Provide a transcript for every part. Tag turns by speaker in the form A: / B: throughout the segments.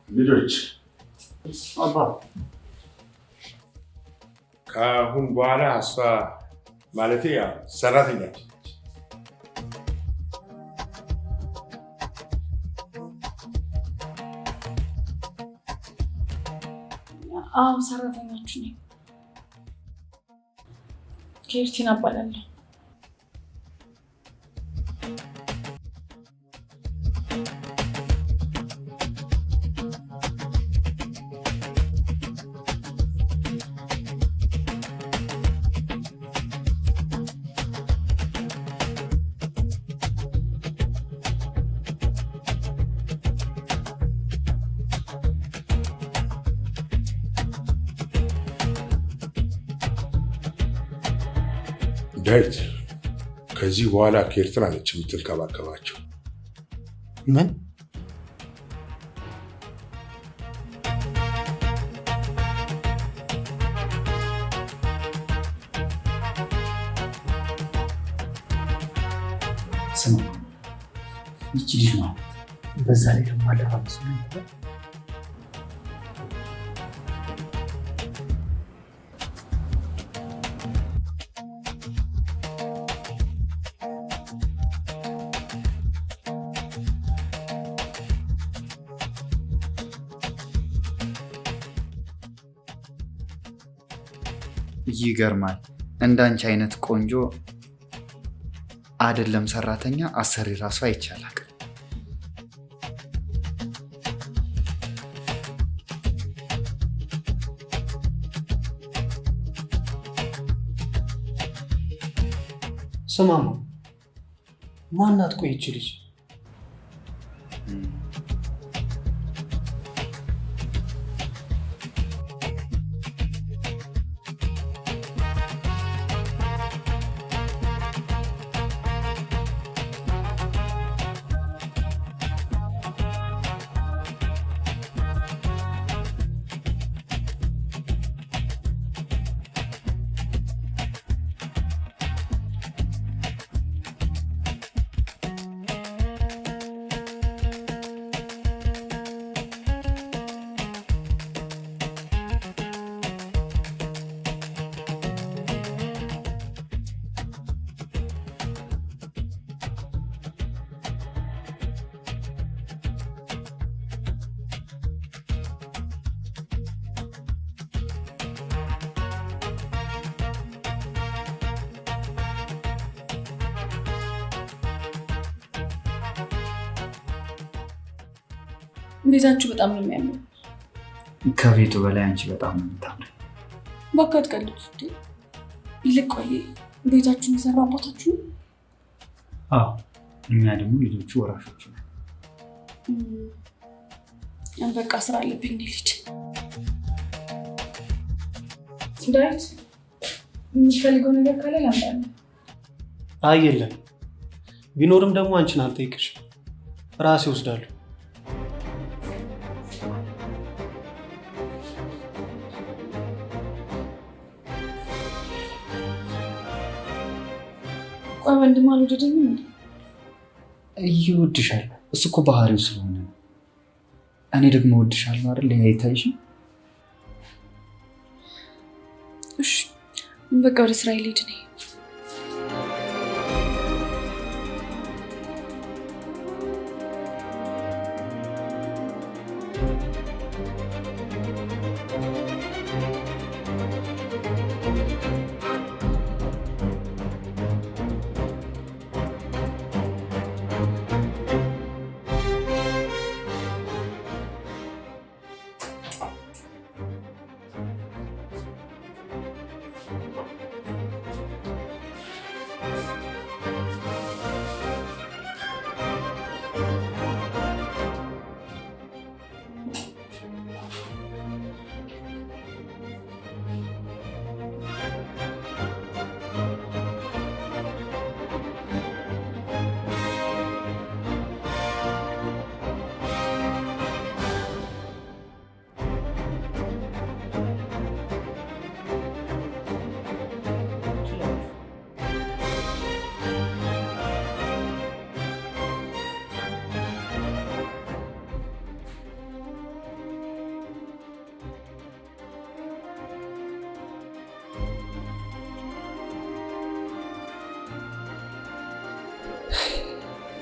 A: ልጆች
B: አባ
A: ከአሁን በኋላ እሷ ማለቴ ያው ሰራተኛ ነች።
C: አዎ ሰራተኛችሁ ነኝ። ኬርቲን እባላለሁ።
A: ዳዊት ከዚህ በኋላ ኬርትን አለች የምትንከባከባቸው።
B: ምን? ስማ ይቺ ልጅ ነው በዛ ላይ ደግሞ አለባበስ ነው።
D: ይገርማል። እንዳንቺ አይነት ቆንጆ አይደለም ሰራተኛ አሰሪ ራሱ አይቻላል።
B: ስማማ ማናት? ቆይ ይቺ ልጅ
C: ቤታችሁ በጣም ነው የሚያምረው።
D: ከቤቱ በላይ አንቺ በጣም ነው የምታምረው።
C: ባካት ቀልድ ይልቅ ቆይ ቤታችሁን የሰራው አባታችሁ ነው?
D: አዎ እኛ ደግሞ ልጆቹ ወራሾቹ ነው።
C: በቃ ስራ አለብኝ ልጅ። ዳዊት የምትፈልገው ነገር ካለ ላምጣልህ።
B: አይ የለም፣ ቢኖርም ደግሞ አንቺን አልጠይቅሽም፣ ራሴ ወስዳለሁ።
C: ቆይ ወንድም አልወደደኝም እንዴ?
D: ይወድሻል። እሱ እኮ ባህሪው ስለሆነ ነው። እኔ ደግሞ እወድሻለሁ አይደል? አይታይሽ?
C: እሺ በቃ ወደ ስራ ልሄድ ነኝ።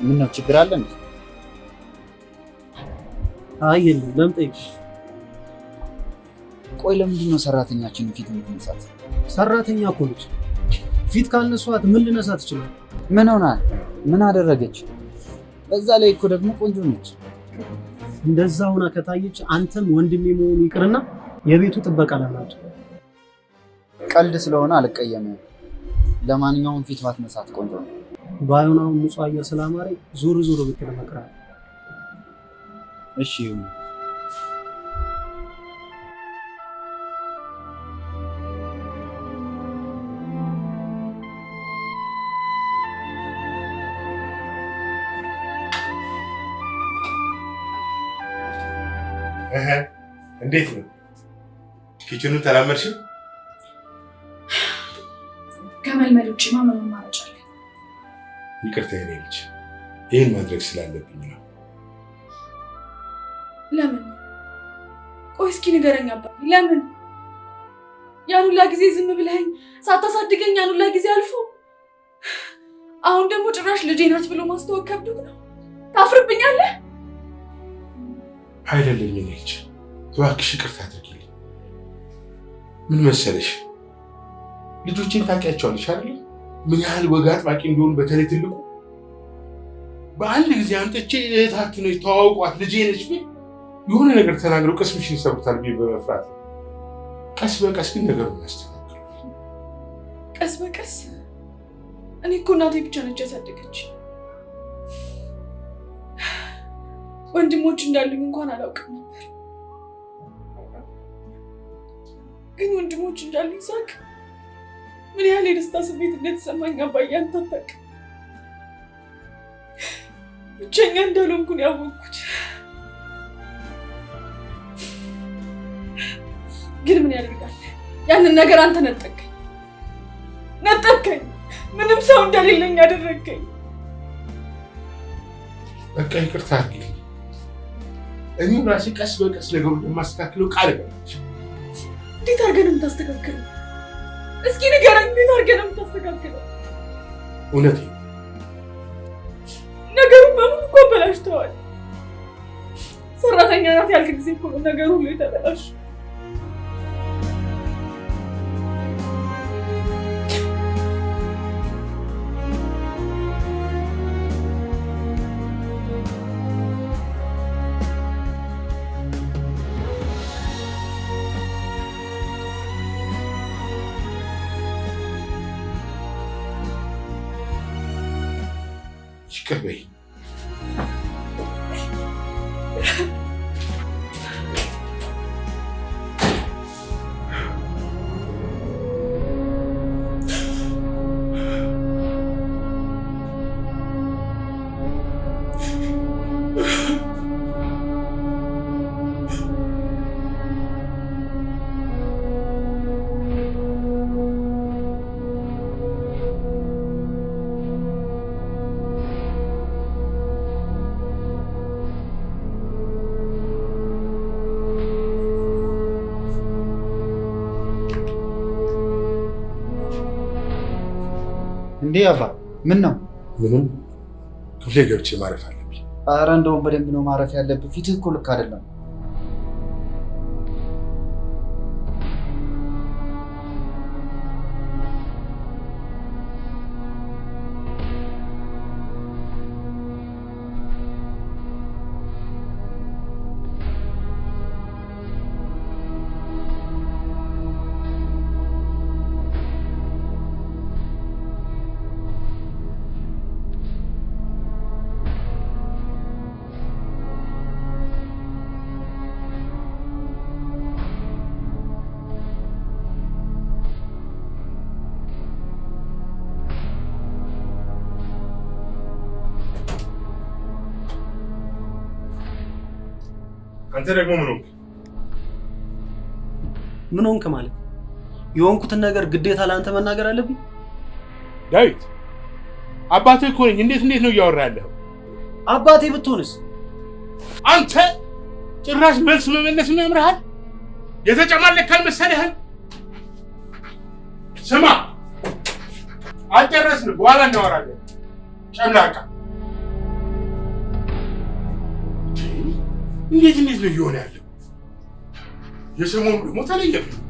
D: ምን ነው ችግር አለ እንዴ?
B: አይ የለም። ለምን ጠይቅ?
D: ቆይ ለምንድን ነው ሰራተኛችን ፊት የምትነሳት?
B: ሰራተኛ እኮ ነች። ፊት ካልነሷት ምን ልነሳት ይችላል?
D: ምን ሆና ምን አደረገች? በዛ ላይ እኮ ደግሞ ቆንጆ ነች።
B: እንደዛ ሆና ከታየች አንተም ወንድሜ መሆኑ ይቅርና የቤቱ ጥበቃ ናቸው።
D: ቀልድ ስለሆነ አልቀየምም። ለማንኛውም ፊት ባትነሳት ቆንጆ ነው።
B: ባይሆን አሁን ንጹህ አየር ስላማረኝ ዙር ዙር ብትል እመክርሃለሁ።
D: እሺ ይሁን።
A: እንዴት ነው ኪችኑን ተላመድሽ?
C: ከመልመድ ውጭ ምን አማራጭ አለ?
A: ይቅርታ የኔ ልጅ፣ ይህን ማድረግ ስላለብኝ ነው።
C: ለምን? ቆይ እስኪ ንገረኝ አባዬ፣ ለምን? ያን ሁላ ጊዜ ዝም ብለኸኝ ሳታሳድገኝ ያን ሁላ ጊዜ አልፎ አሁን ደግሞ ጭራሽ ልጄ ናት ብሎ ማስተዋወቅ ከብዶት ነው? ታፍርብኛለህ?
A: አይደለም የኔ ልጅ፣ እባክሽ ይቅርታ አድርጊልኝ። ምን መሰለሽ፣ ልጆችን ታውቂያቸዋለሽ አይደል? ምን ያህል ወግ አጥባቂ እንደሆኑ፣ በተለይ ትልቁ በአንድ ጊዜ አምጥቼ እህታችሁ ነች ተዋውቋት ልጄ ነች ብል የሆነ ነገር ተናግረው ቅስምሽን ይሰሩታል ብዬ በመፍራት ቀስ በቀስ ግን ነገሩን ያስተካክላል።
C: ቀስ በቀስ? እኔ እኮ እናቴ ብቻ ነች ያሳደገች። ወንድሞች እንዳሉኝ እንኳን አላውቅም ነበር። ግን ወንድሞች እንዳሉኝ ሳቅ ምን ያህል የደስታ ስሜት እንደተሰማኝ አባዬ አንተ አታውቅም። ብቸኛ እንዳልሆንኩን ያወቅኩት። ግን ምን ያደርጋል፣ ያንን ነገር አንተ ነጠቀኝ። ምንም ሰው እንደሌለኝ አደረገኝ።
A: በቃ ይቅርታ አድርጊልኝ። እኔም ራሴ ቀስ በቀስ ነገሩን የማስተካክለው ቃል እገባለሁ።
C: እንዴት አድርገን የምታስተካክለው? እስኪ ንገረኝ፣ እንዴት አድርገን የምታስተካክለው?
A: እውነቴን
C: ነገሩን በሙሉ እኮ አበላሽተዋል። ሰራተኛ ናት ያልክ ጊዜ እኮ ነው ነገሩ ሁሉ የተበላሽ።
A: ይቅር በይ።
D: እንዴ አባ፣ ምን ነው?
A: ምንም፣ ክፍሌ ገብቼ ማረፍ አለብኝ።
D: ኧረ እንደውም በደንብ ነው ማረፍ ያለብህ። ፊትህ እኮ ልክ አይደለም።
A: አንተ ደግሞ ምን ሆንክ?
B: ምን ሆንክ ማለት? የሆንኩትን ነገር ግዴታ ለአንተ መናገር አለብኝ?
A: ዳዊት፣ አባትህ እኮ ነኝ። እንዴት ነው እያወራ ያለኸው?
B: አባቴ ብትሆንስ?
A: አንተ ጭራሽ መልስ መመለስ ያምርሃል? የተጨማለቅክ አልመሰለህም? ስማ፣ አልጨረስንም፣ በኋላ እናወራለን። ጨምላቃ እንዴት ነው እየሆነ ያለው? የሰሞኑ ደግሞ ተለየብኝ።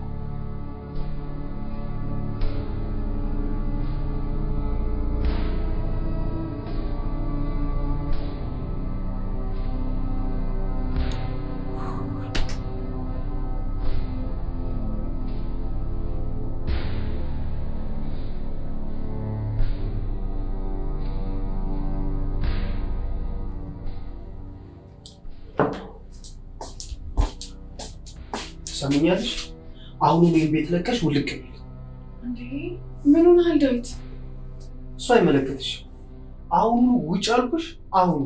B: ሰምኛለሽ? አሁን ይሄን ቤት ለቀሽ ውልቅ በይ።
C: እንዴ ምን ሆነሃል ዳዊት?
B: እሱ አይመለከትሽም። አሁኑ ውጭ አልኩሽ። አሁኑ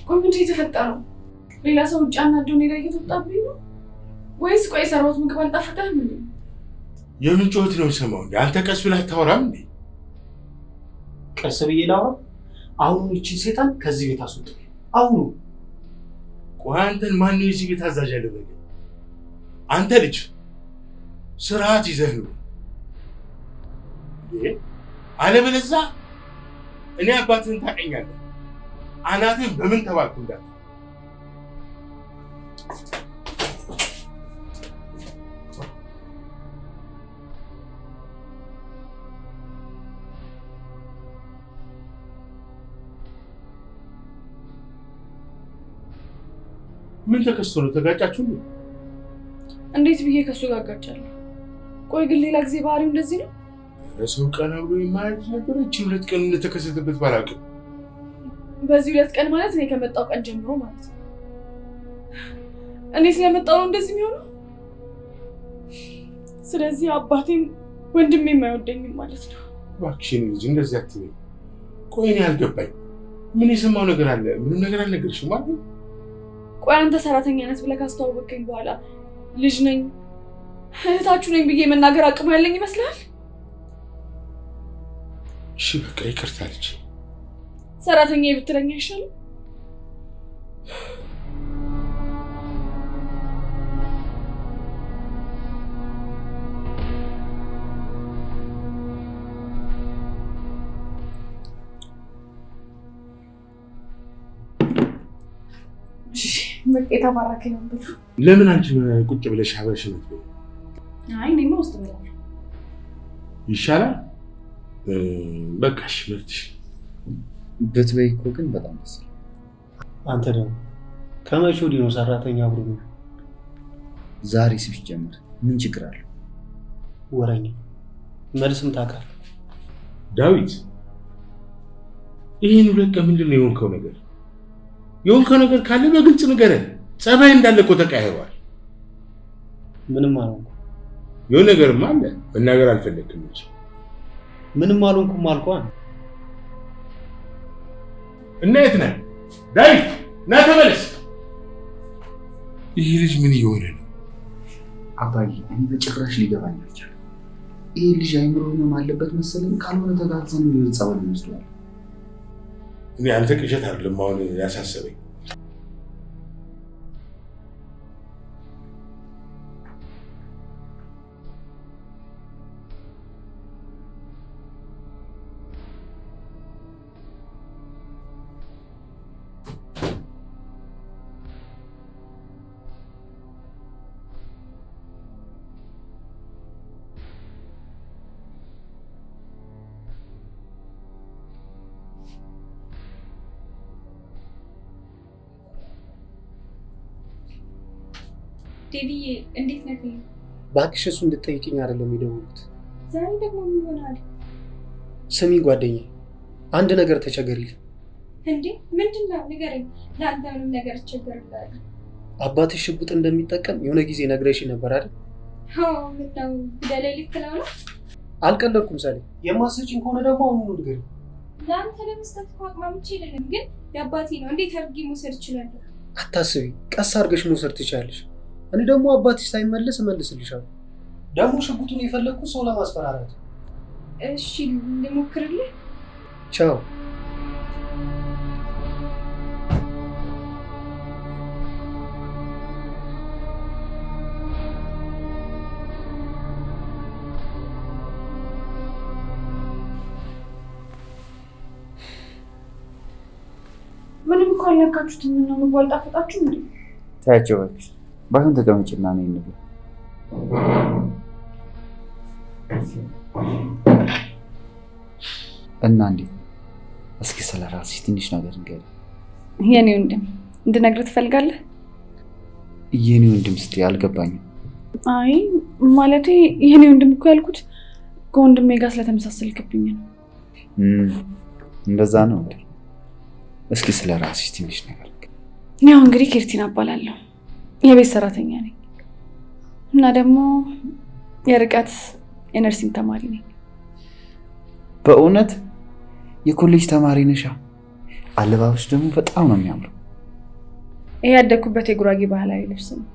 C: ቆይ ምንድን ነው የተፈጠረው? ሌላ ሰው ውጭ አናደው እኔ ላይ እየተወጣብኝ ነው ወይስ ቆይ የሰራሁት ምግብ አልጣፈጠህም እንዴ?
A: የምን ጩኸት ነው የምሰማው? አንተ ቀስ ብለህ አታወራም እንዴ?
B: ቀስ ብዬ ላውራ? አሁኑ ይህችን ሴጣን ከዚህ ቤት አስወጣ። አሁኑ።
A: ቆይ አንተን ማን ነው እዚህ ቤት አዛዥ ያደረገ? አንተ ልጅ ስርዓት ይዘህ ነው። አለበለዚያ እኔ አባትህን ታውቀኛለህ። አናትህን በምን ተባልኩ እንዳትል። ምን ተከስቶ ነው? ተጋጫችሁ ነው?
C: እንዴት ብዬ ከሱ ጋር አጋጫለሁ? ቆይ ግን ሌላ ጊዜ ባህሪው እንደዚህ ነው?
A: ሰው ቀና ብሎ የማያዝ ነበር። እቺ 2 ቀን እንደተከሰተበት ባላውቅም
C: በዚህ 2 ቀን ማለት እኔ ከመጣው ቀን ጀምሮ ማለት ነው። እኔ ስለመጣው ነው እንደዚህ የሚሆነው። ስለዚህ አባቴም ወንድሜም አይወደኝም ማለት ነው።
A: እባክሽን ልጅ እንደዚህ አትበይ። ቆይ እኔ አልገባኝ። ምን የሰማው ነገር አለ? ምንም ነገር አልነገርሽም ማለት ነው?
C: ቆይ አንተ ሰራተኛነት ብለህ ካስተዋወቅከኝ በኋላ ልጅ ነኝ እህታችሁ ነኝ ብዬ መናገር አቅሙ ያለኝ ይመስላል?
A: እሺ በቃ ይቅርታ ልጅ።
C: ሰራተኛ ብትለኝ አይሻልም? በቃ የተባረከ ነው ብሎ
A: ለምን አንቺ ቁጭ ብለሽ አብረሽ ነው?
C: አይ እኔማ ውስጥ እበላለሁ
A: ይሻላል። በቃ እሺ መብትሽ።
D: ብትበይ እኮ ግን በጣም ደስ ይላል።
B: አንተ ደግሞ ከመቼ ወዲህ ነው ሰራተኛ አብሮ ነው?
D: ዛሬ ሲጀምር ምን ችግር አለው?
B: ወረኛ መልስም ታውቃለህ።
A: ዳዊት ይህን 2 ቀን ምንድን ነው የሆንከው ነገር? የሆንከው ነገር ካለ በግልጽ ንገረን። ጸባይ እንዳለ እኮ ተቀያይሯል።
B: ምንም አልሆንኩም።
A: የሆነ ነገርም አለ መናገር አልፈለግክም እንጂ።
B: ምንም አልሆንኩም አልኳን።
A: እና የት ነህ ዳዊት? ና ተመለስ። ይህ ልጅ ምን እየሆነ ነው?
D: አባዬ እኔ በጭራሽ ሊገባኝ አልቻለም። ይህ ልጅ አይምሮ ህመም አለበት መሰለኝ። ካልሆነ ተጋግዘን ሊሆን ጸበል ይመስላል።
A: እኔ አንተ ቅዠት አይደለም አሁን ያሳሰበኝ።
E: ዴቪዬ እንዴት ነህ?
B: እባክሽ እሱ እንድትጠይቅኝ አይደለም የደወልኩት።
E: ዛሬ ደግሞ ምን ሆናል?
B: ስሚ ጓደኛዬ፣ አንድ ነገር ተቸገሪልኝ።
E: እንዴ ምንድን ነው? ንገረኝ። ለአንተ ምንም ነገር እቸገርልሃለሁ።
B: አባትሽ ሽጉጥ እንደሚጠቀም የሆነ ጊዜ ነግረሽ ነበር አይደል?
E: አዎ። ምነው ግደለኝ ልትለው ነው?
B: አልቀለድኩም። ሰሌ የማትሰጪኝ ከሆነ ደግሞ አሁኑኑ ንገሪኝ።
E: ለአንተ ለመስጠት እኮ አቅማምቼ የለንም፣ ግን የአባቴ ነው። እንዴት አድርጌ መውሰድ እችላለሁ?
B: አታስቢ፣ ቀስ አድርገሽ መውሰድ ትችያለሽ። እኔ ደግሞ አባትሽ ሳይመለስ እመልስልሻለሁ። ደግሞ ሽጉጡን የፈለግኩት ሰው ለማስፈራራት።
E: እሺ ልሞክርልህ።
B: ቻው።
C: ምንም እኮ አልነካችሁትም። ምነው ምግቡ አልጣፈጣችሁም እንዴ?
D: ታያቸው እባክሽ። ባይሆን ተቀመጭና ነው እንብላ። እና እንዴት እስኪ ስለ ራስሽ ትንሽ ነገር ንገሪኝ።
C: የኔ ወንድም እንድነግርህ ትፈልጋለህ?
D: የኔ ወንድም ስትይ አልገባኝም።
C: አይ ማለቴ የኔ ወንድም እኮ ያልኩት ከወንድሜ ጋር ስለተመሳሰልክብኝ ነው።
D: እንደዛ ነው እንዴ? እስኪ ስለ ራስሽ ትንሽ ነገር።
C: ያው እንግዲህ ኪርቲና እባላለሁ። የቤት ሰራተኛ ነኝ እና ደግሞ የርቀት የነርሲንግ ተማሪ ነኝ።
D: በእውነት የኮሌጅ ተማሪ ነሻ? አለባበስሽ ደግሞ በጣም ነው የሚያምረው።
C: ይሄ ያደግኩበት የጉራጌ ባህላዊ ልብስ ነው።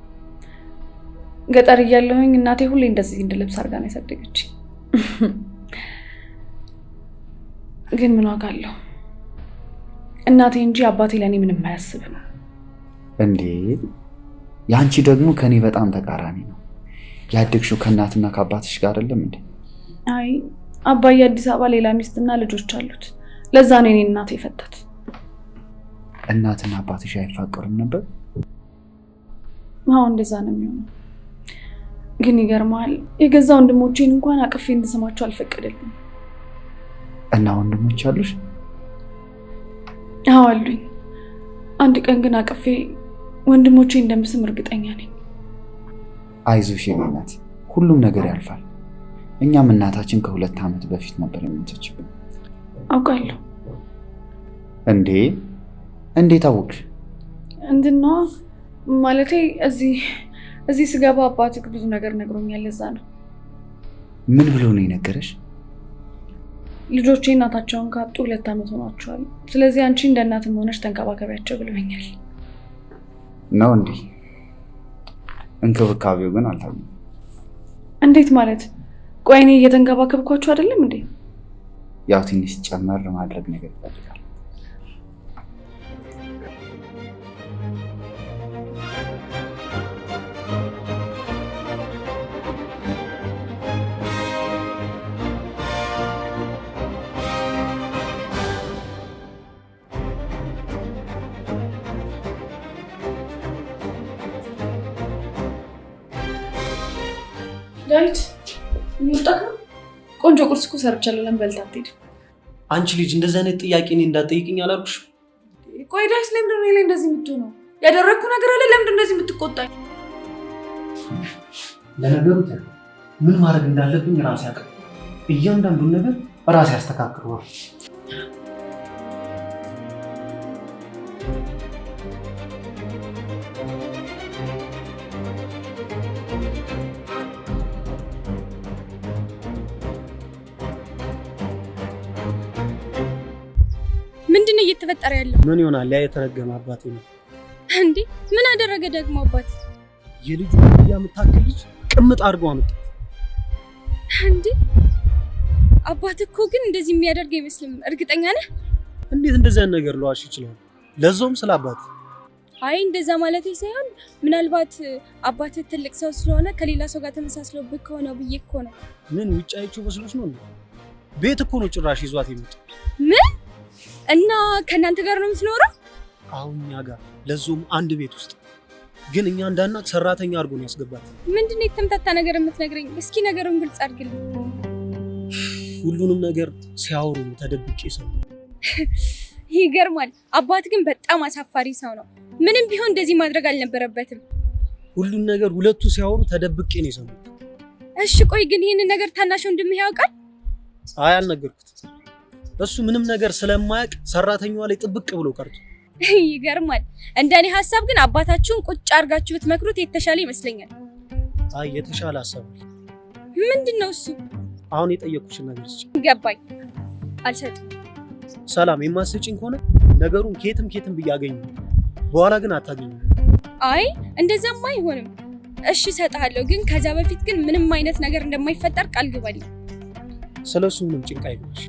C: ገጠር እያለሁኝ እናቴ ሁሌ እንደዚህ እንድለብስ አድርጋ ነው ያሳደገችኝ። ግን ምን ዋጋ አለው? እናቴ እንጂ አባቴ ለእኔ ምንም አያስብም።
D: እንዴ ያንቺ ደግሞ ከኔ በጣም ተቃራኒ ነው። ያደግሽው ከእናትና ከአባትሽ ጋር አይደለም እንዴ?
C: አይ አባዬ አዲስ አበባ ሌላ ሚስትና ልጆች አሉት። ለዛ ነው እኔ እናቴ የፈታት።
D: እናትና አባትሽ አይፋቀሩም ነበር?
C: አዎ እንደዛ ነው የሚሆነው። ግን ይገርማል፣ የገዛ ወንድሞቼን እንኳን አቅፌ እንድስማቸው አልፈቀደልኝም።
D: እና ወንድሞች አሉሽ?
C: አዎ አሉኝ። አንድ ቀን ግን አቅፌ ወንድሞቼ እንደምስም እርግጠኛ ነኝ።
D: አይዞሽ የኔ እናት፣ ሁሉም ነገር ያልፋል። እኛም እናታችን ከ2 ዓመት በፊት ነበር የሞተችብን።
C: አውቃለሁ።
D: እንዴ እንዴት አወቅሽ?
C: እንድና ማለቴ እዚህ ስገባ አባትህ ብዙ ነገር ነግሮኛል። ለዛ ነው።
D: ምን ብሎ ነው የነገረሽ?
C: ልጆቼ እናታቸውን ካጡ 2 ዓመት ሆኗቸዋል። ስለዚህ አንቺ እንደ እናትም ሆነሽ ተንከባከቢያቸው ብለውኛል።
D: ነው እንዴ? እንክብካቤው ግን አልታየም።
C: እንዴት ማለት? ቆይ እኔ እየተንከባከብኳቸው አይደለም እንዴ?
D: ያው ትንሽ ጨመር ማድረግ ነገር ይፈልጋል።
C: ዳዊት ይወጣክ ነው? ቆንጆ ቁርስ እኮ ሰርቻለሁ። ለምን በልተህ አትሄድም?
B: አንቺ ልጅ እንደዚህ አይነት ጥያቄ እኔ እንዳትጠይቅኝ አላልኩሽ?
C: ቆይ ዳዊት ለምንድን ነው እኔ ላይ እንደዚህ የምትሆነው? ያደረግኩ ነገር አለ? ለምንድን ነው እንደዚህ የምትቆጣኝ?
B: ለነገሩ ምን ማድረግ እንዳለብኝ ራሴ አውቃለሁ። እያንዳንዱን ነገር ራሴ አስተካክለዋል።
E: ምንድን ነው እየተፈጠረ ያለው?
B: ምን ይሆናል? ያ የተረገመ አባቴ ነው።
E: እንዴ ምን አደረገ ደግሞ አባት?
B: የልጁ የምታክል ልጅ ቅምጥ አድርጎ አመጣት።
E: እንዴ አባት እኮ ግን እንደዚህ የሚያደርግ አይመስልም። እርግጠኛ ነህ?
B: እንዴት እንደዚህ አይነት ነገር ለዋሽ ይችላል? ለዛውም ስለ አባት።
E: አይ እንደዛ ማለት ሳይሆን ምናልባት አባት ትልቅ ሰው ስለሆነ ከሌላ ሰው ጋር ተመሳስሎብህ ከሆነ ብዬ እኮ ነው።
B: ምን ውጭ አይቼው መስሎሽ ነው? ቤት እኮ ነው ጭራሽ ይዟት የመጣው።
E: ምን? እና ከእናንተ ጋር ነው የምትኖረው?
B: አሁን እኛ ጋር ለዞም አንድ ቤት ውስጥ ግን እኛ እንዳናቅ ሰራተኛ አድርጎ ነው ያስገባት።
E: ምንድነው የተምታታ ነገር የምትነግረኝ? እስኪ ነገሩን ግልጽ አድርግልኝ።
B: ሁሉንም ነገር ሲያወሩ ነው ተደብቄ ሰው።
E: ይገርማል። አባት ግን በጣም አሳፋሪ ሰው ነው። ምንም ቢሆን እንደዚህ ማድረግ አልነበረበትም።
B: ሁሉን ነገር ሁለቱ ሲያወሩ ተደብቄ ነው የሰማሁት።
E: እሺ ቆይ ግን ይህንን ነገር ታናሽ ወንድምህ ያውቃል?
B: አይ አልነገርኩት። እሱ ምንም ነገር ስለማያውቅ ሰራተኛዋ ላይ ጥብቅ ብሎ ቀርቶ።
E: ይገርማል። እንደኔ ሀሳብ ግን አባታችሁን ቁጭ አድርጋችሁ ብትመክሩት የተሻለ ይመስለኛል።
B: አይ የተሻለ ሀሳብ።
E: ምንድነው እሱ?
B: አሁን የጠየኩሽን ነገር ስጪ።
E: ገባኝ። አልሰጥም።
B: ሰላም የማትሰጪኝ ከሆነ ነገሩን ኬትም ብያገኙ በኋላ ግን አታገኙ።
E: አይ እንደዛማ አይሆንም። እሺ እሰጥሃለሁ፣ ግን ከዛ በፊት ግን ምንም አይነት ነገር እንደማይፈጠር ቃል ግባልኝ።
B: ስለሱ ምንም ጭንቅ አይግባሽ።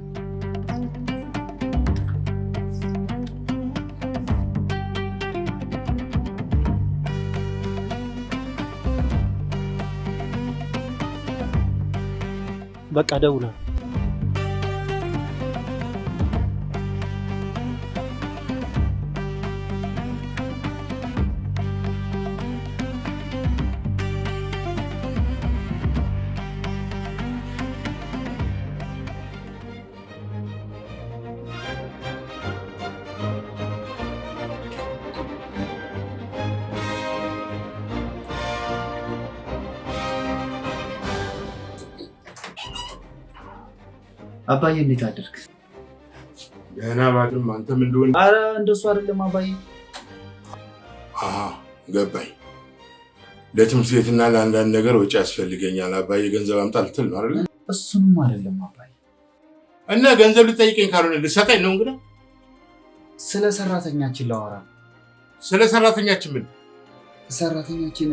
B: በቃ ደውላ
D: አባዬ እንዴት አደርክ?
A: ደህና ባድም አንተም እንደሆነ።
D: ኧረ እንደሱ አይደለም አባዬ።
A: ገባኝ። ለትምህርት ቤትና ለአንዳንድ ነገር ወጪ ያስፈልገኛል አባዬ፣ ገንዘብ አምጣ ልትል ነው አይደል?
D: እሱንም አይደለም አባዬ።
A: እና ገንዘብ ልጠይቀኝ ካልሆነ ልሰጠኝ ነው እንግዲህ?
D: ስለ ሰራተኛችን ላወራ።
A: ስለ ሰራተኛችን? ምን
D: ሰራተኛችን?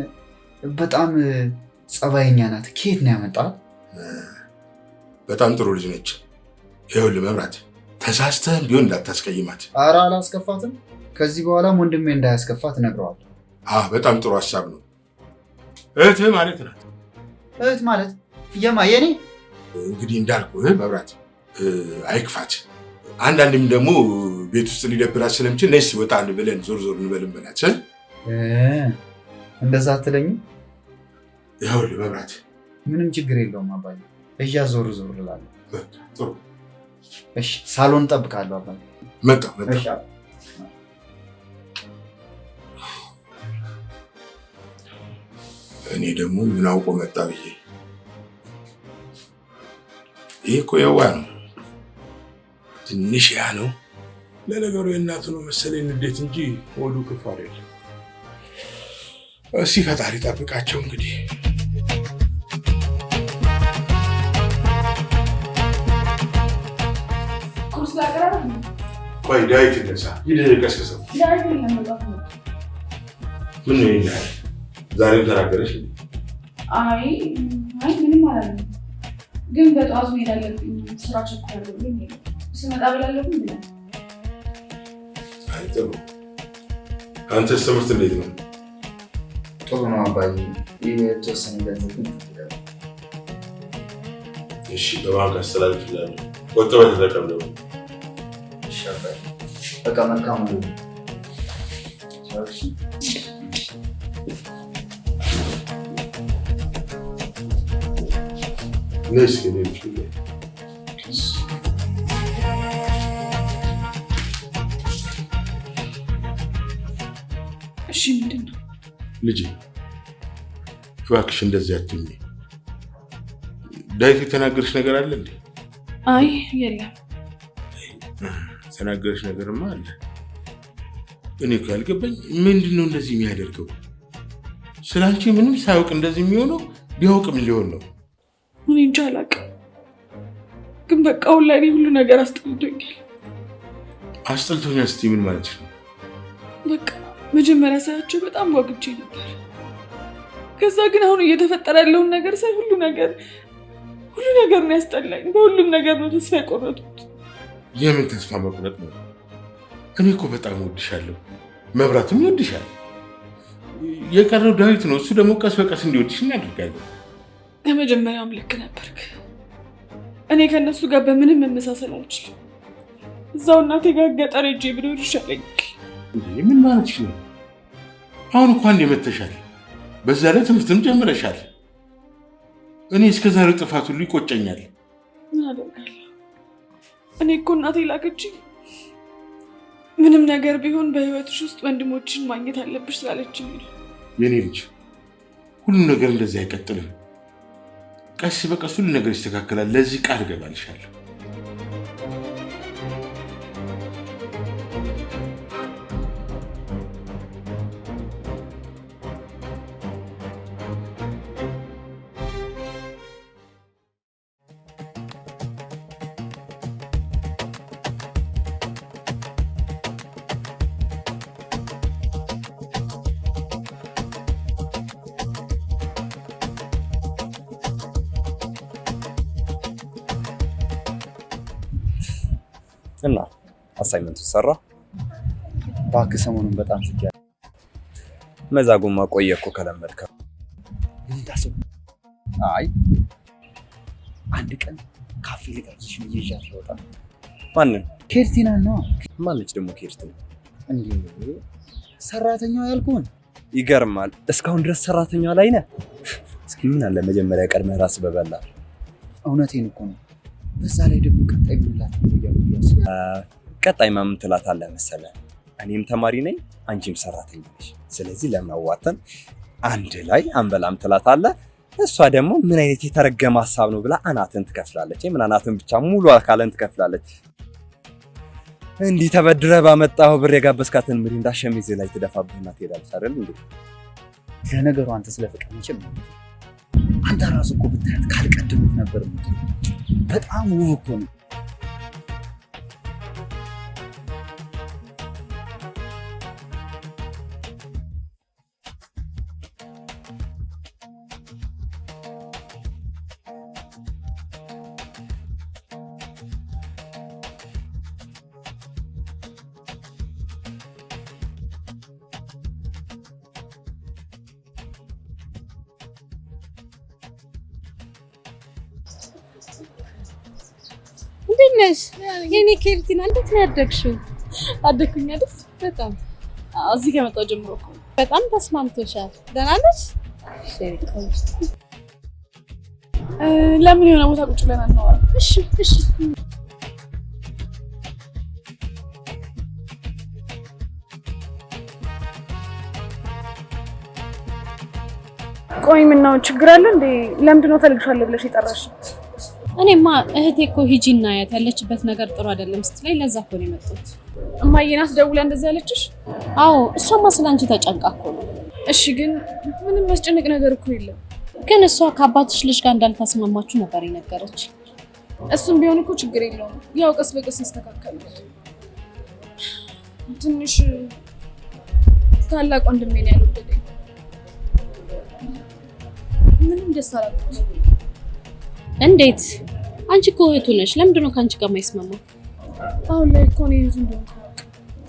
D: በጣም ጸባይኛ ናት። ከየት ነው ያመጣት?
A: በጣም ጥሩ ልጅ ነች። ይኸውልህ መብራት፣ ተሳስተህም ቢሆን እንዳታስቀይማት።
D: ኧረ አላስከፋትም። ከዚህ በኋላም ወንድሜ እንዳያስከፋት እነግረዋለሁ።
A: በጣም ጥሩ ሀሳብ ነው። እህትህ ማለት ናት።
D: እህት ማለት የማ? የኔ?
A: እንግዲህ እንዳልኩህ መብራት፣ አይክፋት። አንዳንድም ደግሞ ቤት ውስጥ ሊደብራት ስለምችል ነይ ወጣ እንበለን፣ ዞር ዞር እንበልን በላት።
D: እንደዛ አትለኝም?
A: ይኸውልህ መብራት፣
D: ምንም ችግር የለውም አባዬ። እያ ዞር ዞር እላለሁ።
A: ጥሩ
D: እሺ፣ ሳሎን እጠብቃለሁ አባዬ።
A: መጣሁ። እኔ ደግሞ ምን አውቆ መጣ ብዬ። ይህ እኮ የዋህ ነው፣ ትንሽ ያ ነው። ለነገሩ የእናቱ ነው መሰለኝ ንዴት እንጂ ወዱ ክፉ አይደለም። እስኪ ፈጣሪ ጠብቃቸው እንግዲህ። ቆይ ዳዊት ይነሳ፣ ሂድ ቀስቅሰው። ምን ነው ይላል? ዛሬም ተናገረሽ?
C: አይ ምንም አላለም፣ ግን በጠዋት መሄድ አለብኝ፣ ስራ ቸኩያለሁ ብሎኝ ሄደ። ስመጣ ብላለሁኝ ብላ።
A: አይ ጥሩ። አንተስ ትምህርት እንዴት ነው?
D: ጥሩ ነው አባዬ። የተወሰነ ገንዘብ ግን
A: እሺ፣ በባንክ አስተላልፍልሃለሁ። ቆጥበህ ተጠቀም ደግሞ።
D: እሺ አባዬ፣ በቃ መልካም ነው።
A: ነስ ግን
C: እሺ ምንድን ነው
A: ልጄ? እባክሽ እንደዚህ አትሁኚ። ዳዊት የተናገረሽ ነገር አለ እንዴ?
C: አይ የለም።
A: የተናገረሽ ነገርማ አለ። እኔ እኮ ያልገባኝ ምንድን ነው እንደዚህ የሚያደርገው? ስላንቺ ምንም ሳያውቅ እንደዚህ የሚሆነው ቢያውቅም ሊሆን ነው።
C: እኔ እንጃ አላውቅም፣ ግን በቃ አሁን ላይ ሁሉ ነገር አስጠልቶኛል።
A: አስጠልቶኛል ስትይ ምን ማለት ነው?
C: በቃ መጀመሪያ ሳያቸው በጣም ጓጉቼ ነበር። ከዛ ግን አሁን እየተፈጠረ ያለውን ነገር ሳይ ሁሉ ነገር ነው ያስጠላኝ። በሁሉም ነገር ነው ተስፋ የቆረጡት።
A: የምን ተስፋ መቁረጥ ነው? እኔ እኮ በጣም እወድሻለሁ፣ መብራትም ይወድሻል። የቀረው ዳዊት ነው። እሱ ደግሞ ቀስ በቀስ እንዲወድሽ እናደርጋለን።
C: ከመጀመሪያውም ልክ ነበርክ። እኔ ከእነሱ ጋር በምንም መመሳሰል አልችልም። እዛው እናቴ ጋር ገጠር ሄጄ ብኖር ይሻለኛል።
A: ምን ማለትሽ ነው? አሁን እኮ አንዴ መተሻል፣ በዛ ላይ ትምህርትም ጀምረሻል። እኔ እስከዛሬው ጥፋት ሁሉ ይቆጨኛል።
C: ምን አደርጋለሁ? እኔ እኮ እናቴ ላከችኝ። ምንም ነገር ቢሆን በህይወትሽ ውስጥ ወንድሞችን ማግኘት አለብሽ ስላለችኝ ነው።
A: የኔ ልጅ፣ ሁሉም ነገር እንደዚህ አይቀጥልም። ቀስ በቀስ ሁሉ ነገር ይስተካከላል። ለዚህ ቃል እገባልሻለሁ።
F: እና አሳይመንቱ ሰራ?
D: እባክህ ሰሞኑን በጣም ዝጊያለሁ።
F: መዛጉማ ቆየ እኮ ከለመድከው።
D: ምን ታስብ? አይ አንድ ቀን ካፌ ልጋብዝሽ ብዬ ይዣት ልወጣ።
F: ማንን?
D: ኬርቲና ነው።
F: ማነች ደግሞ ኬርቲና?
D: እንዴ ሰራተኛዋ ያልኩህን።
F: ይገርማል። እስካሁን ድረስ ሰራተኛዋ ላይ ነህ? እስኪ ምን አለ መጀመሪያ ቀድመህ ራስህ በበላ።
D: እውነቴን እኮ ነው። በዛ ላይ ደግሞ ቀጣይ ምንላት ነው ያያስ።
F: ቀጣይ ማምን ትላታለህ መሰለህ? እኔም ተማሪ ነኝ፣ አንቺም ሰራተኛ ነሽ። ስለዚህ ለማዋተን አንድ ላይ አንበላም ትላታለህ። እሷ ደግሞ ምን አይነት የተረገመ ሀሳብ ነው ብላ አናትን ትከፍላለች። ምን አናትን ብቻ ሙሉ አካልን ትከፍላለች። እንዲህ ተበድረህ ባመጣው ብር የጋበዝካትን ሚሪንዳ ሸሚዝ ላይ ትደፋብህና ትሄዳለች አይደል እንዴ?
D: ለነገሩ አንተ ስለ ፍቅር መቼም አንተ ራሱ እኮ ብታያት ካልቀደሙት ነበር። በጣም ውብ እኮ ነው።
G: እንዴት ነሽ የኔ ኬልቲና? እንዴት ነው ያደግሽው?
C: አደኩኝ አይደል?
G: በጣም
C: እዚህ ከመጣሁ ጀምሮ እኮ
G: በጣም ተስማምቶሻል። ደህና ነሽ?
C: ለምን የሆነ ቦታ ቁጭ ብለን አናወራም?
G: እሺ እሺ።
C: ቆይ ምነው ችግር አለ እንዴ? ለምንድን ነው እፈልግሻለሁ ብለሽ የጠራሽ?
G: እኔማ እህቴ እኮ ሂጂና ያት ያለችበት ነገር ጥሩ አይደለም ስትለኝ ለዛ እኮ ነው የመጣሁት።
C: እማዬ ናት ደውላ እንደዛ ያለችሽ?
G: አዎ እሷማ ስላንቺ ተጨንቃ እኮ ነው።
C: እሺ ግን ምንም የሚያስጨንቅ ነገር እኮ የለም።
G: ግን እሷ ከአባትሽ ልጅ ጋር እንዳልተስማማችሁ ነበር የነገረች።
C: እሱም ቢሆን እኮ ችግር የለውም፣ ያው ቀስ በቀስ ይስተካከላል። ትንሽ ታላቅ ወንድሜ ነው ያልወደደኝ። ምንም ደስ አላልኩት።
G: እንዴት? አንቺ እኮ እህቱ ነሽ። ለምንድን ነው ከአንቺ ጋር የማይስማማው?
C: አሁን ላይ እኮ ነው እህቱ እንደሆነ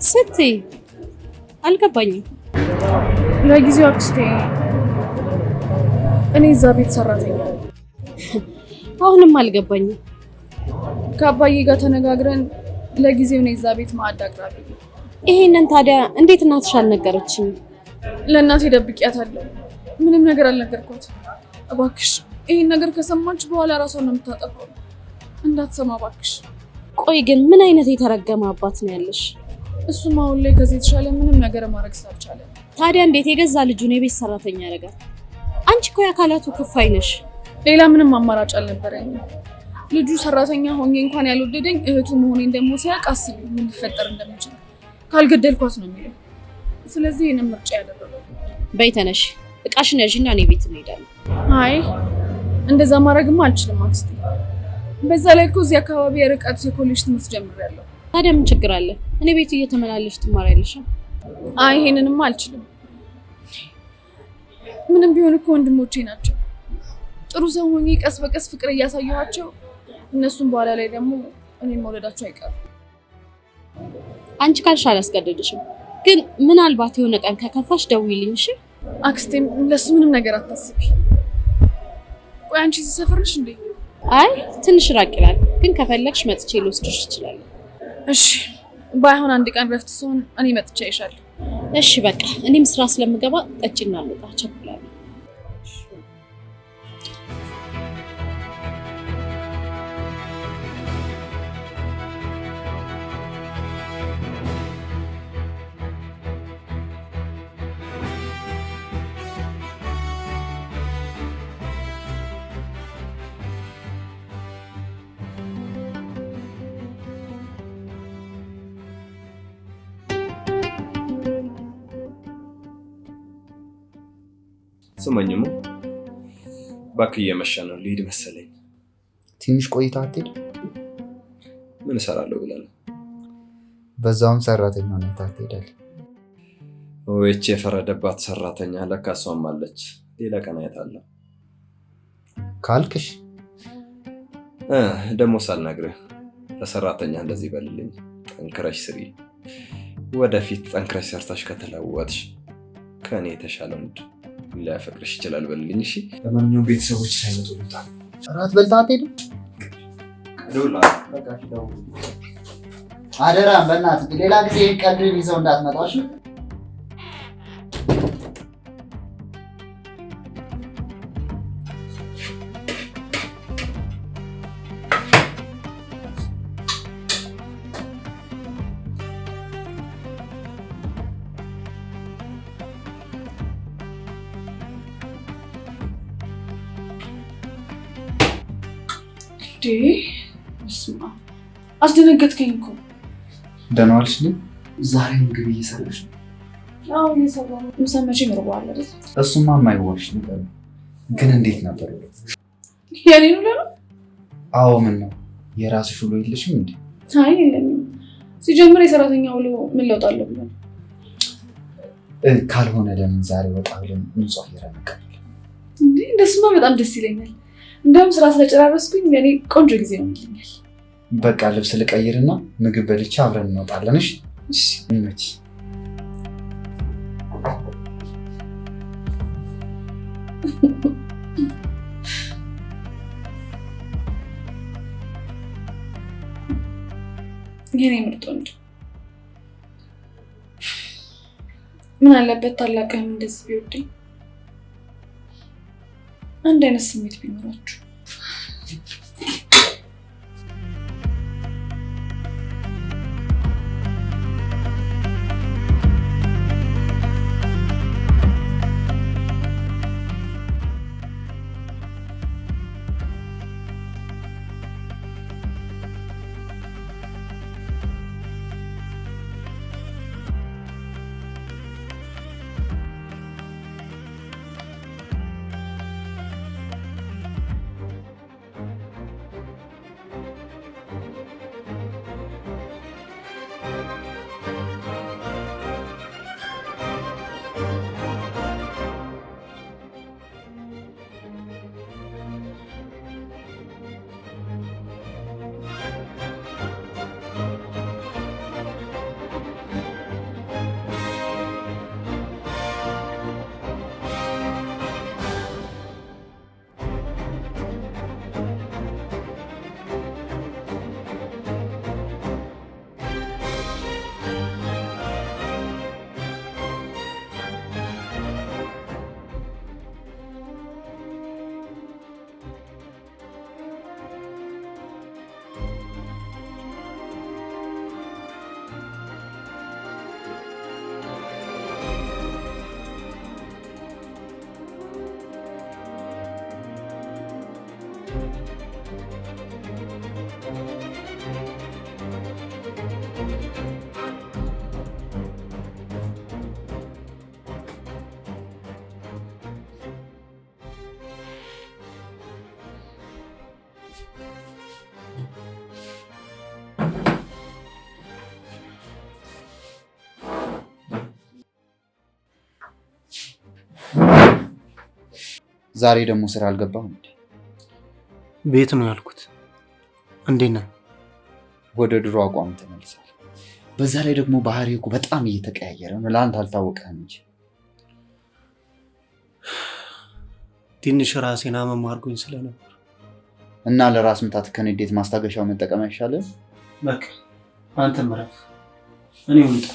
G: ስትይ አልገባኝም።
C: ለጊዜው አክስቴ እኔ እዛ ቤት ሰራተኛ
G: አሁንም አልገባኝም።
C: ከአባዬ ጋር ተነጋግረን ለጊዜው እኔ እዛ ቤት ማዕድ አቅራቢ።
G: ይሄንን ታዲያ እንዴት እናትሽ አልነገረችኝም?
C: ለእናቴ ደብቄያታለሁ። ምንም ነገር አልነገርኳትም። እባክሽ ይሄን ነገር ከሰማች በኋላ ራሷን ነው የምታጠፋው። እንዳትሰማ እባክሽ።
G: ቆይ ግን ምን አይነት የተረገመ አባት ነው ያለሽ?
C: እሱም አሁን ላይ ከዚህ የተሻለ ምንም ነገር ማድረግ ስላልቻለ
G: ታዲያ እንዴት የገዛ ልጁን የቤት ሰራተኛ ያደርጋል? አንቺ እኮ የአካላቱ ክፋይ ነሽ።
C: ሌላ ምንም አማራጭ አልነበረኝም። ልጁ ሰራተኛ ሆኜ እንኳን ያልወደደኝ እህቱ መሆኔን ደግሞ ሲያውቅ አስቢ ምን ሊፈጠር እንደሚችል። ካልገደልኳት ነው የሚለው። ስለዚህ ይሄንን ምርጫ ያደረገው።
G: በይ ተነሽ፣ እቃሽን ያዥና እኔ ቤት እንሄዳለን።
C: አይ እንደዛ ማድረግማ አልችልም አክስቴ። በዛ ላይ እኮ እዚህ አካባቢ የርቀት የኮሌጅ ትምህርት ጀምሬያለሁ።
G: ታዲያ ምን ችግር አለ? እኔ ቤት እየተመላለሽ ትማሪያለሽ።
C: አይ ይሄንንማ አልችልም። ምንም ቢሆን እኮ ወንድሞቼ ናቸው። ጥሩ ሰው ሆኜ ቀስ በቀስ ፍቅር እያሳየኋቸው እነሱም በኋላ ላይ ደግሞ እኔን መውለዳቸው አይቀርም።
G: አንቺ ካልሽ አላስገደድሽም፣ ግን ምናልባት የሆነ ቀን ከከፋሽ ደውይልኝ እሺ?
C: አክስቴም ለሱ ምንም ነገር አታስቢ። ቆይ አንቺ እዚህ ሰፈር ነሽ እንዴ?
G: አይ ትንሽ ራቅ ይላል፣ ግን ከፈለግሽ መጥቼ ልወስድሽ እችላለሁ።
C: እሺ ባይሆን አንድ ቀን ረፍት ሲሆን እኔ መጥቼ አይሻለሁ።
G: እሺ በቃ እኔም ስራ ስለምገባ ጠጪና ልጣ ቸኩላለሁ።
F: ስመኝሙ እባክህ እየመሸ ነው፣ ልሂድ መሰለኝ።
D: ትንሽ ቆይታ አትሄድ?
F: ምን እሰራለሁ ብለህ ነው?
D: በዛውም ሰራተኛ ሆነህ ትሄዳለህ።
F: ወይቼ የፈረደባት ሰራተኛ ለካ እሷም አለች። ሌላ ቀን አያታለሁ
D: ካልክሽ
F: ደግሞ ሳልነግርህ ለሰራተኛ እንደዚህ በልልኝ። ጠንክረሽ ስሪ። ወደፊት ጠንክረሽ ሰርታሽ ከተለወጥሽ ከእኔ የተሻለ ወንድ ሊያፈቅርሽ ይችላል በልልኝ። እሺ ለማንኛውም ቤተሰቦች ሳይመጡ ልውጣ።
D: እራት በልተህ አትሄድም? አደራህን በእናትህ ሌላ ጊዜ ቀልድን ይዘው እንዳትመጣ እሺ?
C: ስማ አስደነገጥከኝ እኮ።
D: ደህና ዋልሽ? ዛሬ ምግብ እየሰራሽ ነው?
C: አዎ እየሰራሁ ነው። ምሳ መቼ ይመርበዋል አይደል?
D: እሱማ የማይዋሽ ነገር ነው። ግን እንዴት ነበር?
C: የኔ ነው ለምን?
D: አዎ ምን ነው የራስሽ ውሎ የለሽም እንዴ?
C: አይ የለኝም። ሲጀምር የሰራተኛ ውሎ ምን ለውጥ አለው ብለን
D: ካልሆነ ለምን ዛሬ ወጣ ብለን ንጹህ አየር እንቀበል
C: እንዴ? እንደሱማ በጣም ደስ ይለኛል። እንደውም ስራ ስለጨራረስኩኝ ለኔ ቆንጆ ጊዜ ሆኖልኛል።
D: በቃ ልብስ ልቀይርና ምግብ በልቼ አብረን እንወጣለን። እሺ?
C: እሺ።
D: እንመች።
C: የኔ ምርጥ ወንድ ምን አለበት ታላቅህም እንደዚህ ቢወደኝ፣ አንድ አይነት ስሜት ቢኖራችሁ።
D: ዛሬ ደግሞ ስራ አልገባም እንዴ?
B: ቤት ነው ያልኩት። እንዴት ነህ?
D: ወደ ድሮ አቋም ተመልሳል። በዛ ላይ ደግሞ ባህሪው እኮ በጣም እየተቀያየረ ነው። ለአንተ አልታወቀህም እንጂ
B: ትንሽ ራሴን አመም አድርጎኝ ስለነበር
D: እና ለራስ ምታት ከንዴት ማስታገሻው መጠቀም አይሻልም?
B: በቃ አንተም እረፍ፣ እኔ ልውጣ።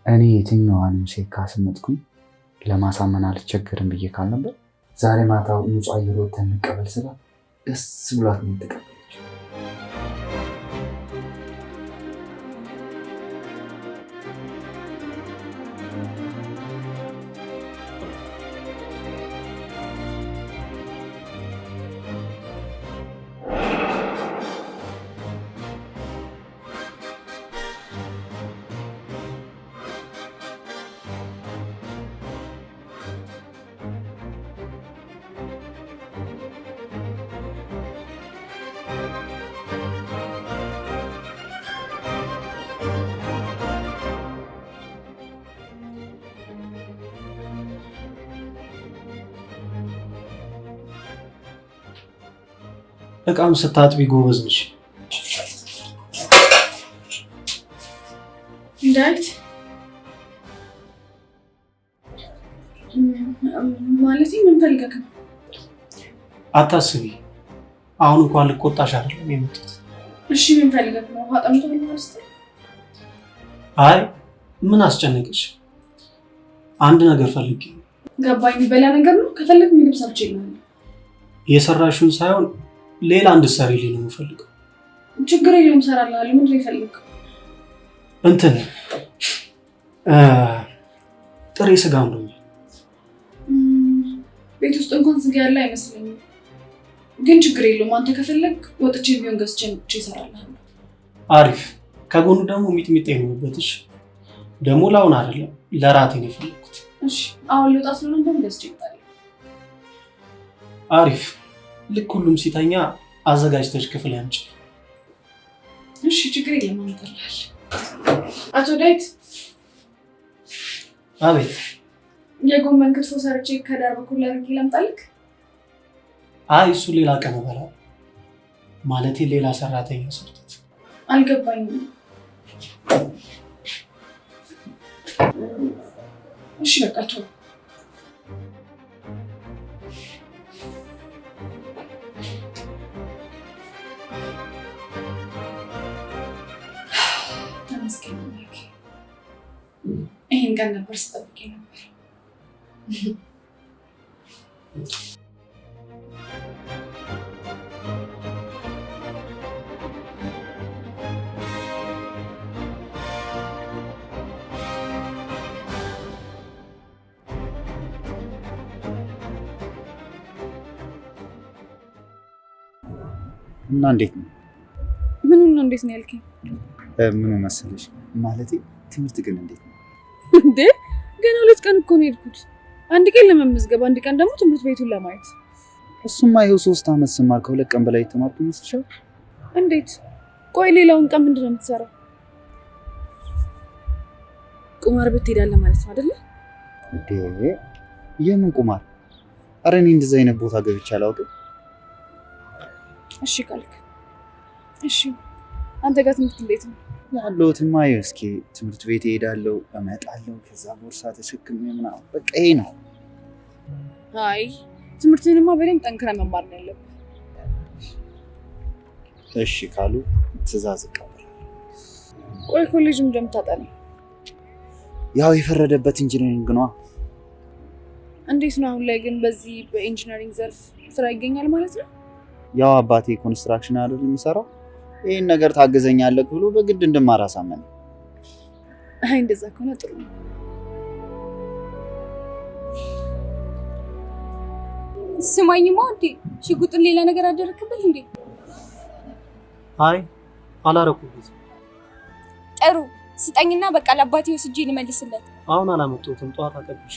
D: እኔ የትኛዋንም ሴት ካስመጥኩኝ ለማሳመን አልቸገርም ብዬ ካልነበር ዛሬ ማታው ንጹህ አየር ወጥተን እንቀበል ስላ ደስ ብሏት ነው የተቀበለችው።
B: እቃም ስታጥቢ ጎበዝ ነሽ።
C: ዳዊት ማለት ምን ፈልገህ ነው?
B: አታስቢ፣ አሁን እንኳን ልቆጣሽ አይደለም የመጣሁት።
C: እሺ ምን ፈልገህ ነው? ውሃ ጠምቶህ ነው ማለት ነው?
B: አይ ምን አስጨነቀሽ? አንድ ነገር ፈልጌ።
C: ገባኝ። የሚበላ ነገር ነው? ከፈለግ ምግብ ሰርቼ ይላል።
B: የሰራሽውን ሳይሆን ሌላ እንድትሰሪልኝ ነው የምፈልገው።
C: ችግር የለውም እሰራልሃለሁ። ምንድን ነው የፈለግከው?
B: እንትን ጥሬ ስጋ ነው።
C: ቤት ውስጥ እንኳን ስጋ ያለ አይመስለኝም፣ ግን ችግር የለውም። አንተ ከፈለግ ወጥቼ ቢሆን ገዝቼ እሰራልሃለሁ።
B: አሪፍ። ከጎኑ ደግሞ ሚጥሚጣ ይኖርበትሽ። ደግሞ ላውን አይደለም ለራቴ ነው የፈለኩት።
C: እሺ አሁን ልወጣ ስለሆነ እንደውም ገዝቼ እመጣለሁ።
B: አሪፍ። ልክ ሁሉም ሲተኛ አዘጋጅተሽ ክፍል ያምጪ።
C: እሺ ችግር የለም አመጣልሃለሁ። አቶ ዳዊት።
B: አቤት።
C: የጎመን ክትፎ ሰርቼ ከዳር በኩል አድርጌ ላምጣልክ?
B: አይ እሱ ሌላ ቀን እበላለሁ። ማለቴ ሌላ ሰራተኛ ሰርቶት።
C: አልገባኝም። እሺ በቃ ተው። ተመስገን አምላኬ። ይሄን ቀን ነበር ስጠብቅ ነበር።
D: እና እንዴት ነው?
C: ምኑን ነው እንዴት ነው ያልከኝ?
D: ምኑ መሰለሽ ማለቴ ትምህርት ግን እንዴት ነው?
C: እንዴ ገና 2 ቀን እኮ ነው የሄድኩት። አንድ ቀን ለመመዝገብ፣ አንድ ቀን ደግሞ ትምህርት ቤቱን ለማየት።
D: እሱማ ይኸው 3 ዓመት ስማር ከ2 ቀን በላይ የተማርኩ ይመስልሻል?
C: እንዴት? ቆይ ሌላውን ቀን ምንድን ነው የምትሰራው? ቁማር ቤት ትሄዳለህ ማለት ነው አይደለ?
D: እንዴ የምን ቁማር? ኧረ እኔ እንደዛ አይነት ቦታ ገብቼ አላውቅም።
C: እሺ ካልክ እሺ። አንተ ጋር ትምህርት እንዴት ነው?
D: ያለሁትማ ይኸው እስኪ ትምህርት ቤት እሄዳለሁ፣ እመጣለሁ፣ ከዛ ቦርሳ ተሸክሜ ምናምን በቃ ይሄ ነው።
C: አይ ትምህርትህንማ በደንብ ጠንክረህ መማር ነው ያለብህ።
D: እሺ ካሉ ትዕዛዝ እቀበላለሁ።
C: ቆይ ኮሌጅ ምን እንደምታጠናው?
D: ያው የፈረደበት ኢንጂነሪንግ ነዋ።
C: እንዴት ነው አሁን ላይ ግን በዚህ በኢንጂነሪንግ ዘርፍ ስራ ይገኛል ማለት ነው?
D: ያው አባቴ ኮንስትራክሽን አይደል የሚሰራው፣ ይሄን ነገር ታገዘኛለህ ብሎ በግድ እንድማር አሳመነ።
C: አይ እንደዛ ከሆነ ጥሩ ነው።
E: ስማኝማ እንዴ ሽጉጥን ሌላ ነገር አደረክበት እንዴ?
B: አይ አላረኩበትም።
E: ጥሩ ስጠኝና በቃ ለአባቴ ወስጄ ልመልስለት።
B: አሁን አላመጣሁትም፣ ጠዋት አቀብልሽ።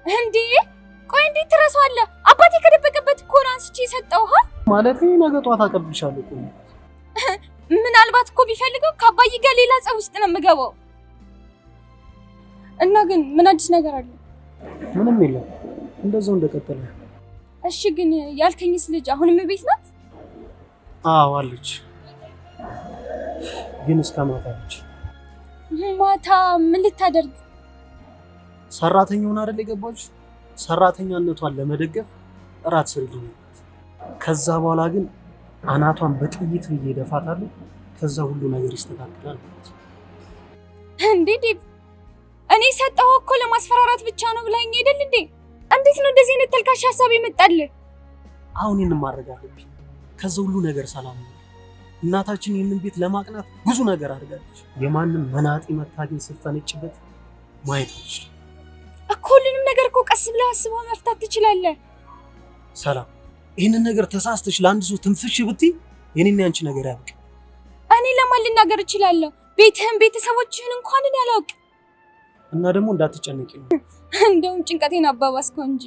E: እንዴ ቆይ እንዴት ትረሳዋለህ? አባቴ ከደበቀበት እኮ ነው አንስቼ የሰጠው።
B: ማለቴ ነገ ጠዋት አቀብልሻለሁ እኮ።
E: ምናልባት እኮ ቢፈልገው ከአባዬ ጋር ሌላ ጸብ ውስጥ ነው የምገባው። እና ግን ምን አዲስ ነገር አለ?
B: ምንም የለም፣ እንደዛው እንደቀጠለ።
E: እሺ ግን ያልከኝስ ልጅ አሁንም ቤት ናት?
B: አዎ አለች፣ ግን እስከ ማታ አለች።
E: ማታ ምን ልታደርግ?
B: ሰራተኛውን አይደል የገባችው? ሰራተኛነቷን ለመደገፍ እራት ስሪልኝ። ከዛ በኋላ ግን አናቷን በጥይት ብዬ እደፋታለሁ። ከዛ ሁሉ ነገር ይስተካከላል።
E: እንዴ ዴቭ፣ እኔ ሰጠው እኮ ለማስፈራራት ብቻ ነው ብላኝ አይደል እንዴ? እንዴት ነው እንደዚህ አይነት ተልካሽ ሀሳብ ይመጣልህ?
B: አሁን ይህንን ማድረግ አለብኝ። ከዛ ሁሉ ነገር ሰላም ነው። እናታችን ይህንን ቤት ለማቅናት ብዙ ነገር አድርጋለች። የማንም መናጤ መታ ግን ስትፈነጭበት ማየት አልችልም
E: እኮ። ሁሉንም ነገር እኮ ቀስ ብለህ አስበው መፍታት ትችላለህ።
B: ሰላም፣ ይህንን ነገር ተሳስተሽ ለአንድ ሰው ትንፍሽ ብትይ የኔና ያንቺ ነገር ያብቅ።
E: እኔ ለማን ልናገር እችላለሁ? ቤትህን ቤተሰቦችህን እንኳን እኔ አላውቅም።
B: እና ደግሞ እንዳትጨነቂ ነው።
E: እንደውም ጭንቀቴን አባባስከው እንጂ።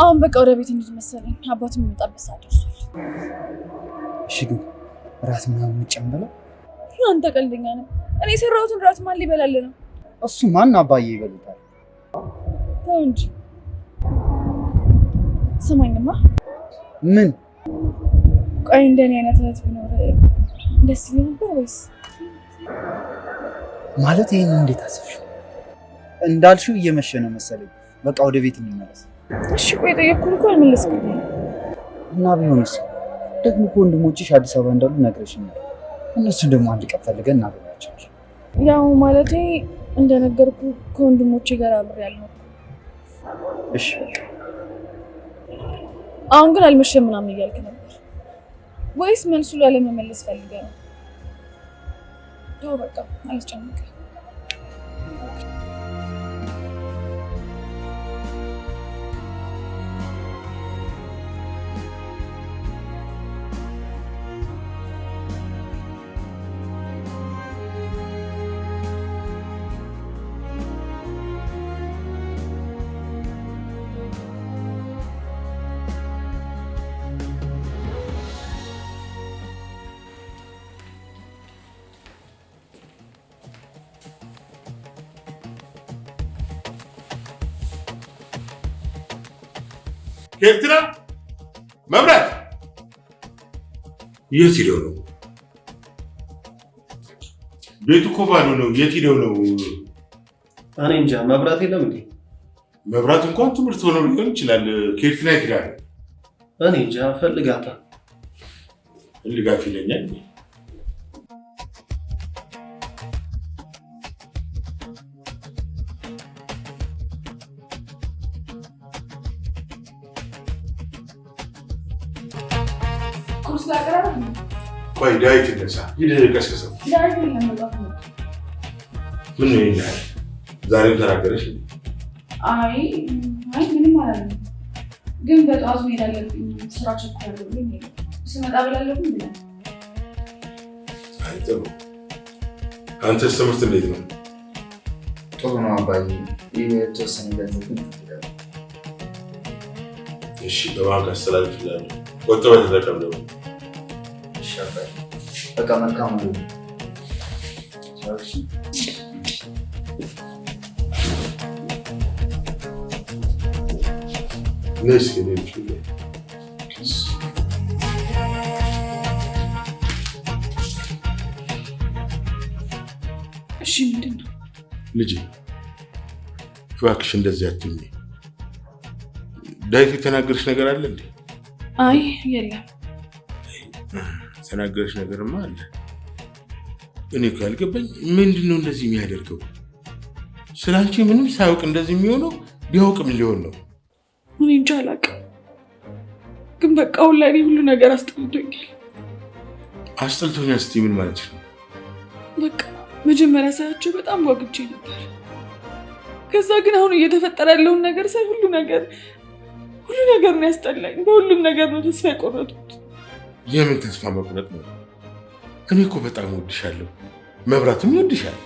C: አሁን በቃ ወደ ቤት እንሂድ መሰለኝ። አባቱ የሚመጣበት ሰዓት ደርሷል።
D: እሺ ግን ራት ምናምን ጨምበለው?
C: አንተ ቀልደኛ ነህ። እኔ የሰራሁትን ራት ማን ሊበላልህ ነው?
D: እሱ ማን አባዬ ይበሉታል።
C: ተው እንጂ። ስማኝማ።
D: ምን?
C: ቆይ እንደኔ አይነት እህት ቢኖር ደስ ይለኝ ነበር ወይስ?
D: ማለት ይሄን እንዴት አሰብሽው? እንዳልሽው እየመሸ ነው መሰለኝ። በቃ ወደ ቤት እንመለስ።
C: እሺ ቆይ ጠየቅኩህ እኮ አልመለስክልኝም።
D: እና ቢሆንስ ደግሞ ወንድሞችሽ አዲስ አበባ እንዳሉ ነግረሽኛል። እነሱ ደግሞ አንድ ቀን ፈልገን እናገኛቸዋለን።
C: ያው ማለቴ እንደነገርኩ ከወንድሞቼ ጋር አብሬያለሁ።
D: እሺ በቃ
C: አሁን ግን አልመሸም ምናምን እያልክ ነበር ወይስ መልሱ ላለመመለስ ፈልገህ ነው? ተው በቃ አልጨነቅም።
A: ኤርትራ መብራት የት ሄደው ነው? ቤቱ እኮ ባዶ ነው። የት ሄደው ነው?
B: እኔ እንጃ። መብራት የለም እንዴ?
A: መብራት እንኳን ትምህርት ሆኖ ሊሆን ይችላል። ከኤርትራ ይሄዳል።
B: እኔ እንጃ። ፈልጋታ
A: ይለኛል። ቆይ ዳዊት ይነሳ። ሂድ ቀስቅሰው። ምን ነው ይላል? ዛሬም ተናገረሽ?
C: አይ ምንም አላለም። ግን በጠዋት መሄድ አለብኝ ስራ ቸኩያለሁ ብሎኝ ስመጣ ብላለብኝ ብላል።
A: አይ ጥሩ። አንተስ ትምህርት እንዴት ነው?
D: ጥሩ ነው አባዬ። የተወሰነ ገንዘብ ይፈልጋል።
A: እሺ በባንክ አስተላልፍልሃለሁ። ቆጥበህ ተጠቀም ደግሞ።
D: እሺ አባዬ። በቃ መልካም ነው።
A: ነስ ከደች
C: እሺ ምንድን ነው
A: ልጄ? እባክሽ እንደዚህ አትሁኚ። ዳዊት የተናገረሽ ነገር አለ እንዴ?
C: አይ የለም።
A: የተናገረሽ ነገርማ አለ። እኔ እኮ ያልገባኝ ምንድን ነው እንደዚህ የሚያደርገው? ስላንቺ ምንም ሳያውቅ እንደዚህ የሚሆነው ቢያውቅም ሊሆን ነው።
C: እኔ እንጃ አላውቅም። ግን በቃ አሁን ላይ ሁሉ ነገር አስጠልቶኛል።
A: አስጠልቶኛል ስትይ ምን ማለት ነው?
C: በቃ መጀመሪያ ሳያቸው በጣም ጓጉቼ ነበር። ከዛ ግን አሁን እየተፈጠረ ያለውን ነገር ሳይ ሁሉ ነገር ነው ያስጠላኝ። በሁሉም ነገር ነው ተስፋ የቆረጡት።
A: የምን ተስፋ መቁረጥ ነው? እኔ እኮ በጣም ወድሻለሁ፣ መብራትም ይወድሻል።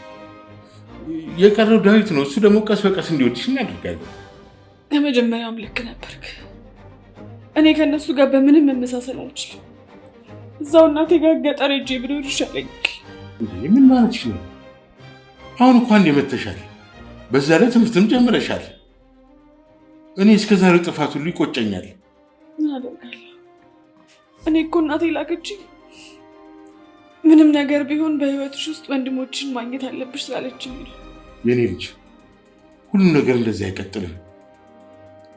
A: የቀረው ዳዊት ነው። እሱ ደግሞ ቀስ በቀስ እንዲወድሽ እናደርጋለን።
C: ከመጀመሪያውም ልክ ነበርክ። እኔ ከእነሱ ጋር በምንም መመሳሰል አልችልም። እዛው እናቴ ጋር ገጠር ሄጄ ብኖር ይሻለኛል።
A: ምን ማለትሽ ነው? አሁን እኮ አንዴ መተሻል፣ በዛ ላይ ትምህርትም ጀምረሻል። እኔ እስከዛሬው ጥፋት ሁሉ ይቆጨኛል።
C: ምን አደርጋለሁ? እኔ እኮ እናቴ ላከችኝ። ምንም ነገር ቢሆን በህይወትሽ ውስጥ ወንድሞችን ማግኘት አለብሽ ስላለችኝ ነው።
A: የኔ ልጅ ሁሉም ነገር እንደዚህ አይቀጥልም።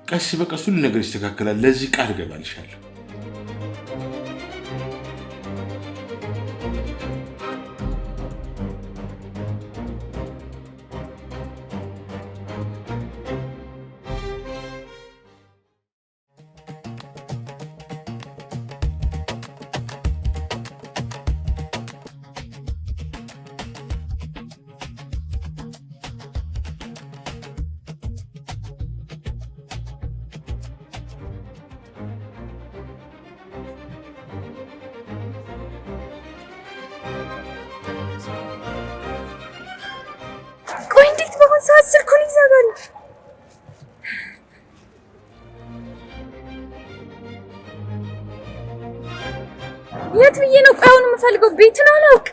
A: ቀስ በቀስ ሁሉ ነገር ይስተካከላል። ለዚህ ቃል እገባልሻለሁ።
E: እውነት ብዬ ነው። ቆይ አሁን የምፈልገው ቤቱን አላውቅ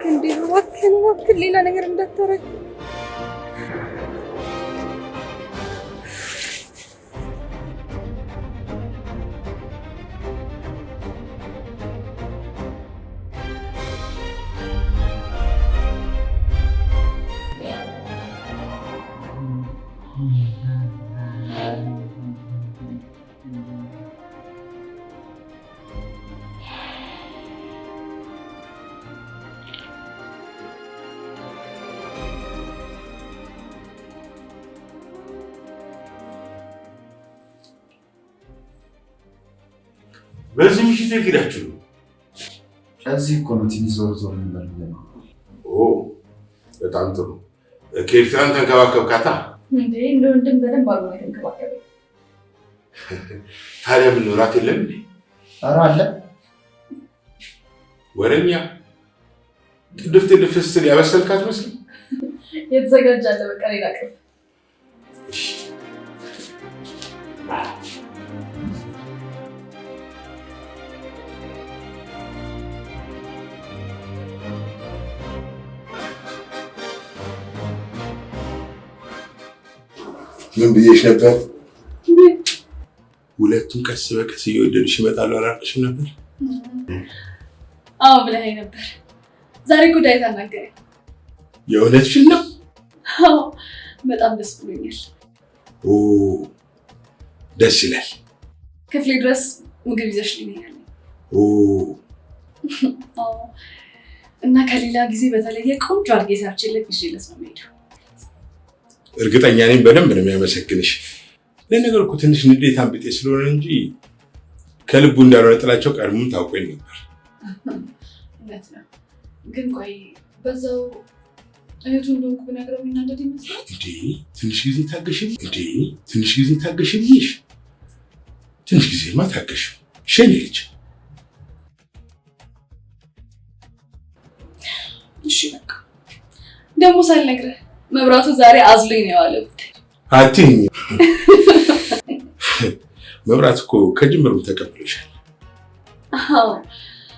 E: እንዴ እባክህን ሌላ ነገር እንዳታረግ።
A: በዚህ ምሽት ሄዳችሁ ነው?
D: እዚህ እኮ ነው ትንሽ ዞር እንበል።
A: ኦ በጣም ጥሩ። ከኤርትራን ተንከባከብካታ
C: እንዴ? እንደው እንደም በደንብ አሉ ነው ተንከባከበ።
A: ታዲያ ምን ኖራት የለም እንዴ?
D: ኧረ አለ።
A: ወረኛ ጥድፍ ስትል ያበሰልካት መስል
C: የተዘጋጃለ በቃ ሌላ ቀን
A: ምን ብዬሽ ነበር? ሁለቱም ቀስ በቀስ እየወደዱሽ ይመጣሉ አላልኩሽም ነበር?
C: አዎ ብለኸኝ ነበር። ዛሬ ጉዳይ ታናገረኝ።
A: የእውነትሽን ነው?
C: አዎ በጣም ደስ ብሎኛል።
A: ኦ ደስ ይላል።
C: ክፍሌ ድረስ ምግብ ይዘሽልኝ ያለ።
A: ኦ
C: አዎ እና ከሌላ ጊዜ በተለየ ቆንጆ አድርጌ ሰርቼልሽ ይዤልሽ ነው የምሄደው።
A: እርግጠኛ ነኝ በደንብ ነው የሚያመሰግንሽ። ለነገሩ እኮ ትንሽ ንዴት አንብጤ ስለሆነ እንጂ ከልቡ እንዳልሆነ ጥላቸው ቀድሞም ታውቆኝ ነበር።
C: እውነት ነው። ግን ቆይ በዛው እህቱ እንደሆንኩ ብነግረው የሚናደድ ይመስላል
A: እንዴ? ትንሽ ጊዜ ታገሽኝ እንዴ? ትንሽ ጊዜ ታገሽኝ ብዬሽ። ትንሽ ጊዜማ ታገሽ ሸኔ ልጅ።
C: እሺ በቃ ደግሞ ሳልነግርህ መብራቱ ዛሬ አዝሎኝ ነው የዋለው።
A: አትይኝ። መብራቱ እኮ ከጅምሩ ተቀብሎሻል።
C: አዎ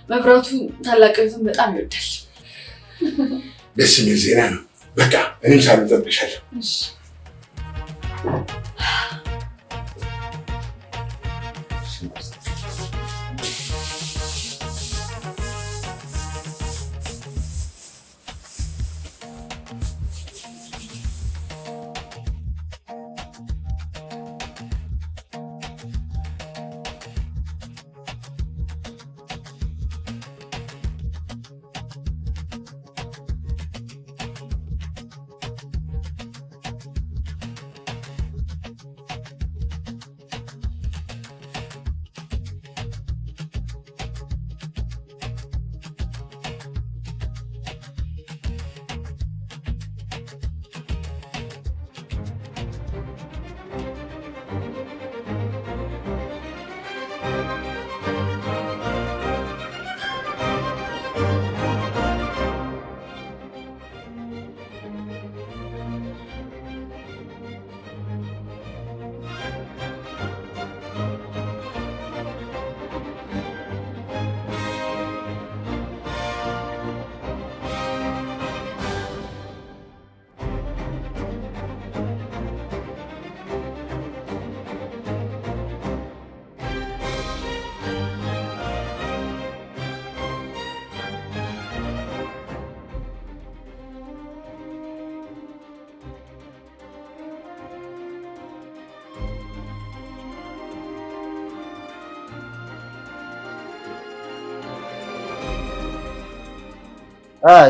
C: መብራቱ ታላቅ እህቱን በጣም ይወዳል።
A: ደስ የሚል ዜና ነው። በቃ እኔም ሳልጠብቅሻለሁ።
C: እሺ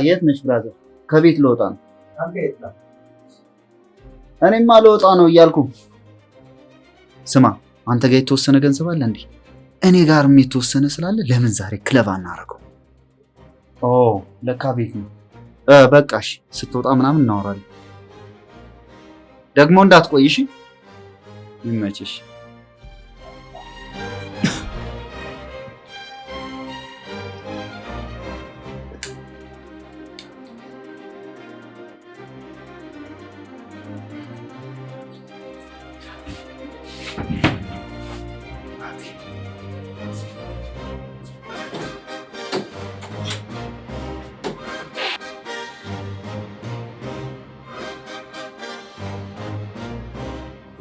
D: የት ነሽ ብራዘር? ከቤት ልወጣ ነው። እኔማ ልወጣ ነው እያልኩ። ስማ አንተ ጋር የተወሰነ ገንዘብ አለ እንዴ? እኔ ጋርም የተወሰነ ስላለ ለምን ዛሬ ክለብ አናደርገው? ኦ ለካ ቤት ነው። በቃ እሺ፣ ስትወጣ ምናምን እናወራለን። ደግሞ እንዳትቆይሽ። ይመችሽ።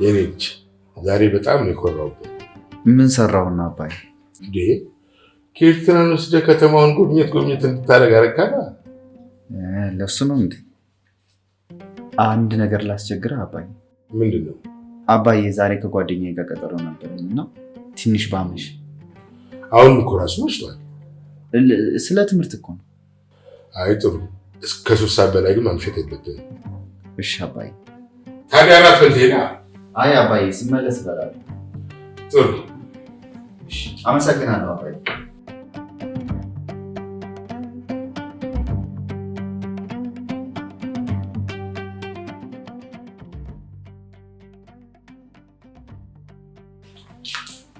A: የኔ ልጅ ዛሬ በጣም ነው የኮራሁበት።
D: ምን ሰራውና አባዬ?
A: እንዴ ከኤርትራን ወስደህ ከተማውን ጎብኘት እንድታደርግ አደረግካላ።
D: ለሱ ነው እንዴ? አንድ ነገር ላስቸግርህ አባዬ።
A: ምንድን ነው?
D: አባዬ ዛሬ ከጓደኛዬ ጋር ቀጠሮ ነበረኝ እና ትንሽ ባመሽ።
A: አሁን እኮ ራሱ መሽቷል።
D: ስለ ትምህርት እኮ ነው።
A: አይ ጥሩ፣ እስከ 3 ሰዓት በላይ ግን ማምሸት የለብህም።
D: እሺ አባዬ።
A: ታዲያ እራት በልተህ?
D: አይ አባዬ ስመለስ እበላለሁ።
A: ጥሩ፣
D: አመሰግናለሁ አባዬ።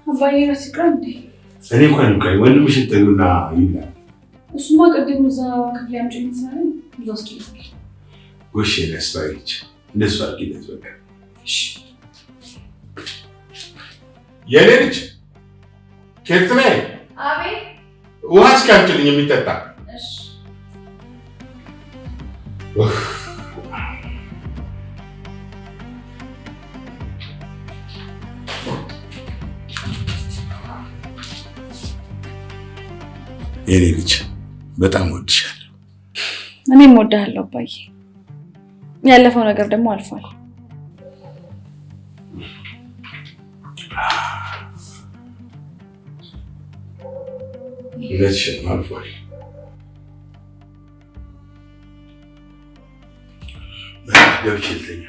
C: አባዬ ራስ ይቅር እንዴ?
A: እኔ እንኳን ይብቃኝ። ወንድምሽን ተይውና ይላል።
C: እሱማ ቅድም እዛ ክፍል ያምጪኝ ስላለኝ እዛ ውስጥ ይላል።
A: ጎሽ ያስባይች እንደሱ አድርጊለት በቃ።
C: እሺ
A: የኔ ልጅ ከርትሜ።
C: አቤት።
A: ውሃ እስኪያምጪልኝ የሚጠጣ።
C: እሺ
A: የኔ ልጅ በጣም ወድሻለሁ።
C: እኔም ወድሃለሁ አባዬ። ያለፈው ነገር ደግሞ አልፏል።
A: እውነትሽን አልፏል። ገብቼ ልተኛ።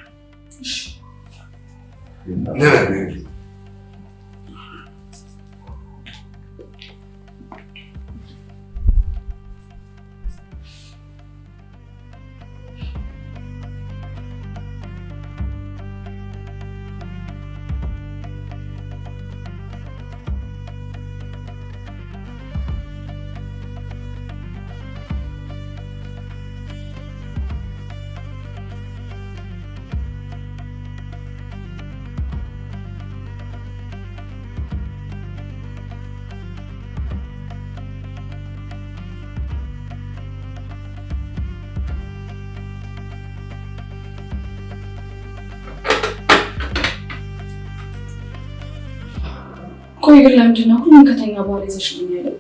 C: ቆይ ግን ለምንድን ነው ሁሉም ከተኛ በኋላ ይዘሽልኝ ያለው?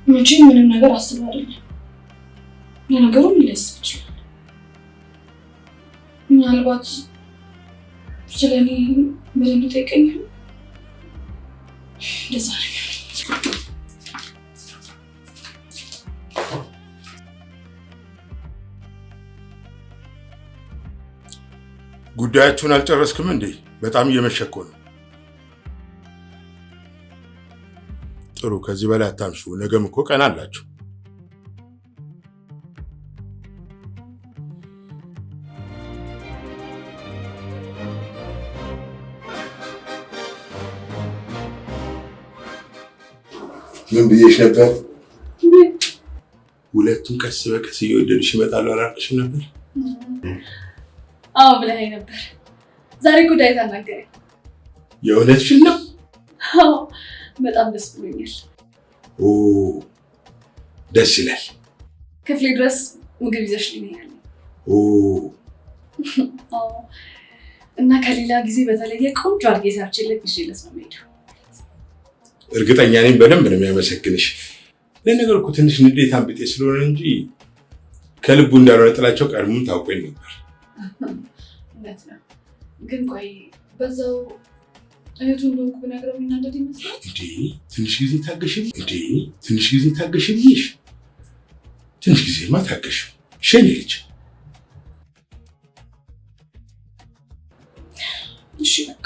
C: መቼም ምንም ነገር አስብ አይደለም። ለነገሩ ምን ሊያስብ ይችላል? ምናልባት ስለኔ በደንብ ጠይቀኝ ይሆን? እንደዛ ነገር
A: ጉዳያችሁን አልጨረስክም እንዴ? በጣም እየመሸኮ ነው። ጥሩ፣ ከዚህ በላይ አታምሹ። ነገም እኮ ቀን አላችሁ። ምን ብዬሽ ነበር? ሁለቱም ቀስ በቀስ እየወደዱሽ ይመጣሉ አላልኩሽም ነበር?
C: አዎ ብለኸኝ ነበር። ዛሬ ጉዳይ ታናገረኝ።
A: የእውነትሽን ነው?
C: አዎ በጣም ደስ ብሎኛል።
A: ኦ ደስ ይላል።
C: ክፍሌ ድረስ ምግብ ይዘሽልኝ ያለ።
A: ኦ
C: አዎ እና ከሌላ ጊዜ በተለየ ቆንጆ አድርጌ ሰርችልሽ ይዤልሽ ነው የምሄደው።
A: እርግጠኛ ነኝ በደንብ ነው የሚያመሰግንሽ። ለነገሩ እኮ ትንሽ ንዴት አንብጤ ስለሆነ እንጂ ከልቡ እንዳልሆነ ጥላቸው ቀድሞም ታውቆኝ ነበር።
C: እውነት ነው። ግን ቆይ በዛው እህቱን እንደሆንኩ ብነግረው የሚናደድ ይመስላል
A: እንዴ? ትንሽ ጊዜ ታገሽኝ እንዴ? ትንሽ ጊዜ ታገሽኝሽ። ትንሽ ጊዜማ ታገሽ ሸኔ ልጅ።
C: እሺ በቃ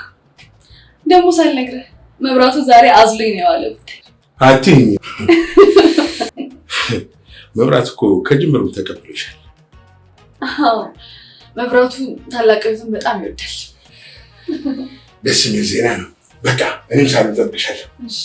C: ደግሞ ሳልነግርህ መብራቱ ዛሬ አዝሎኝ ነው የዋለው።
A: አትይኝ። መብራት እኮ ከጅምሩ ተቀብሎሻል።
C: አዎ መብራቱ ታላቅ እህቱን በጣም ይወዳል።
A: ደስ የሚል ዜና ነው። በቃ እኔም ሳልጠብቅሻለሁ።
C: እሺ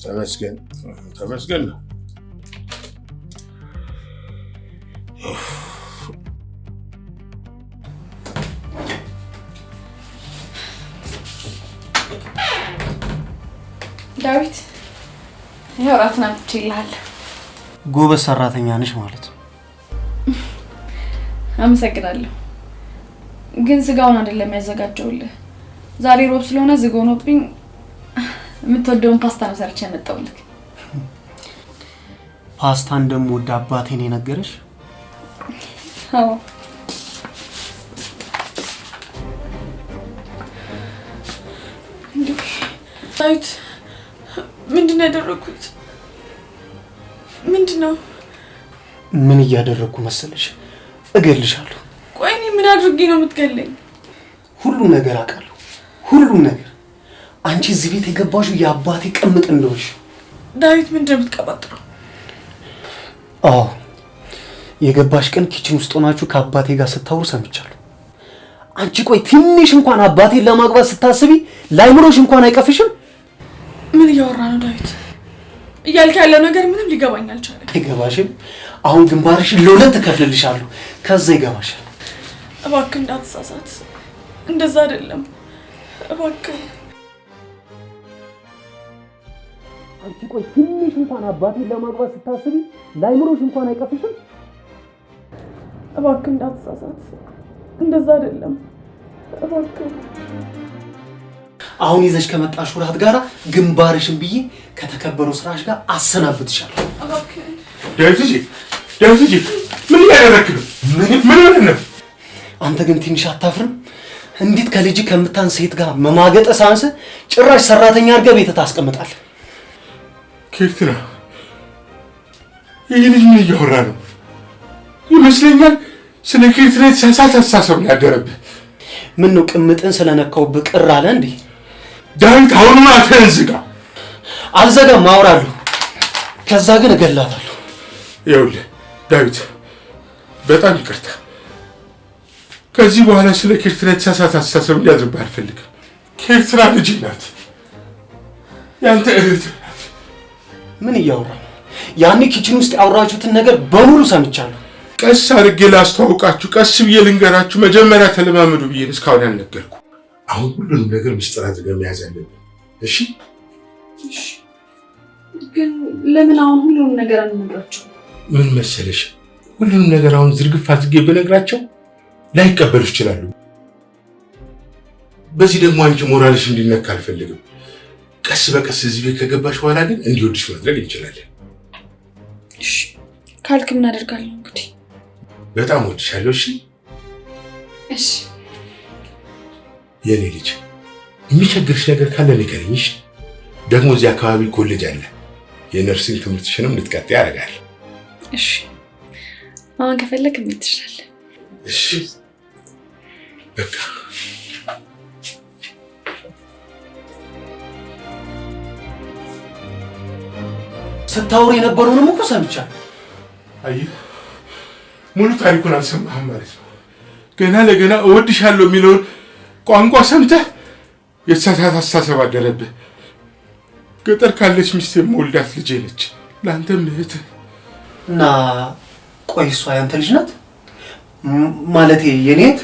A: ተመስገን ተመስገን ነው።
C: ዳዊት ይሄው እራትን አምጥቼልሃለሁ።
B: ጎበዝ ሰራተኛ ነሽ ማለት ነው።
C: አመሰግናለሁ። ግን ስጋውን አይደለም ያዘጋጀውልህ። ዛሬ ሮብ ስለሆነ ዝግ ሆኖብኝ የምትወደውን ፓስታ ነው ሰርቼ ያመጣሁልህ።
B: ፓስታ እንደምወድ አባቴን የነገረሽ?
C: አዎ። ዳዊት ምንድነው ያደረኩት? ምንድነው?
B: ምን እያደረኩ መሰለሽ? እገልሻለሁ።
C: ቆይ እኔ ምን አድርጌ ነው የምትገለኝ?
B: ሁሉ ነገር አውቃለሁ። ሁሉ ነገር። አንቺ እዚህ ቤት የገባሽው የአባቴ ቅምጥ እንደሆንሽ።
C: ዳዊት ምንድነው የምትቀባጥረው?
B: አዎ የገባሽ ቀን ኪችን ውስጥ ሆናችሁ ከአባቴ ጋር ስታወሩ ሰምቻለሁ። አንቺ ቆይ ትንሽ እንኳን አባቴን ለማግባት ስታስቢ ላይምሮሽ እንኳን አይቀፍሽም?
C: ምን እያወራ ነው ዳዊት? እያልክ ያለው ነገር ምንም ሊገባኝ አልቻለም።
B: አይገባሽም? አሁን ግንባርሽን ለሁለት እከፍልልሻለሁ፣ ከዛ ይገባሻል።
C: እባክህ እንዳትሳሳት፣ እንደዛ አይደለም እባክህ።
B: አንቺ ቆይ ትንሽ እንኳን አባቴን ለማግባት ስታስቢ ላይምሮሽ እንኳን አይቀፍሽም?
C: እባክህ እንዳትሳሳት፣ እንደዛ አይደለም እባክህ።
B: አሁን ይዘሽ ከመጣሽ ወራት ጋራ ግንባርሽን ብዬ ከተከበረው ስራሽ ጋር አሰናብትሻለሁ።
C: እባክህ
A: ዳዊት ልጅ ምን እያደረክ ነው? ምን ነው?
B: አንተ ግን ትንሽ አታፍርም? እንዴት ከልጅ ከምታንስ ሴት ጋር መማገጥ ሳንስ ጭራሽ ሰራተኛ አድርገህ ቤት ታስቀምጣለህ?
A: ኬርትና ይህ ልጅ ምን እያወራ ነው? ይመስለኛል ስለ ኬርትና የተሳሳተ አስተሳሰብ ነው ያደረብህ።
B: ምን ነው ቅምጥን ስለነካውብህ ቅር አለ እንዴ?
A: ዳዊት አሁንማ አፍህን ዝጋ።
B: አልዘጋም፣ አወራለሁ። ከዛ ግን እገላታለሁ።
A: ይኸውልህ ዳዊት በጣም ይቅርታ። ከዚህ በኋላ ስለ ኬርትና የተሳሳተ አስተሳሰብ እንዲያድርብህ አልፈልግም። ኬርትና ልጅ ናት፣ ያንተ እህት ናት።
B: ምን እያወራ ነው? ያኔ ኪችን ውስጥ ያወራችሁትን ነገር በሙሉ ሰምቻለሁ።
A: ቀስ አድርጌ ላስተዋውቃችሁ፣ ቀስ ብዬ ልንገራችሁ። መጀመሪያ ተለማመዱ ብዬ እስካሁን ያልነገርኩ። አሁን ሁሉንም ነገር ምስጢር አድርገን መያዝ አለብን። እሺ?
C: ግን ለምን አሁን ሁሉንም ነገር አንነግራቸው?
A: ምን መሰለሽ፣ ሁሉንም ነገር አሁን ዝርግፍ አድርጌ በነግራቸው ላይቀበሉ ይችላሉ። በዚህ ደግሞ አንቺ ሞራልሽ እንዲነካ አልፈልግም። ቀስ በቀስ እዚህ ቤት ከገባሽ በኋላ ግን እንዲወድሽ ማድረግ እንችላለን።
C: እሺ ካልክ ምን አደርጋለሁ? እንግዲህ
A: በጣም ወድሻለሁ። እሺ
C: እሺ።
A: የኔ ልጅ የሚቸግርሽ ነገር ካለ ንገሪኝ። እሺ? ደግሞ እዚህ አካባቢ ኮሌጅ አለ፣ የነርሲንግ ትምህርትሽንም ልትቀጥይ ያደርጋል።
C: እሺ አሁን ከፈለክ ምን ትችላለህ?
A: እሺ በቃ
B: ስታወር የነበረውንም እኮ ሰምቻለሁ።
A: አየህ፣ ሙሉ ታሪኩን አልሰማህም ማለት ነው። ገና ለገና እወድሻለሁ የሚለውን ቋንቋ ሰምተህ የተሳሳተ አስተሳሰብ አደረብህ። ገጠር ካለች ሚስት የምወልዳት ልጄ ነች፣ ለአንተም እህትህ
B: እና ቆይ እሷ ያንተ ልጅ ናት? ማለቴ የኔ እህት?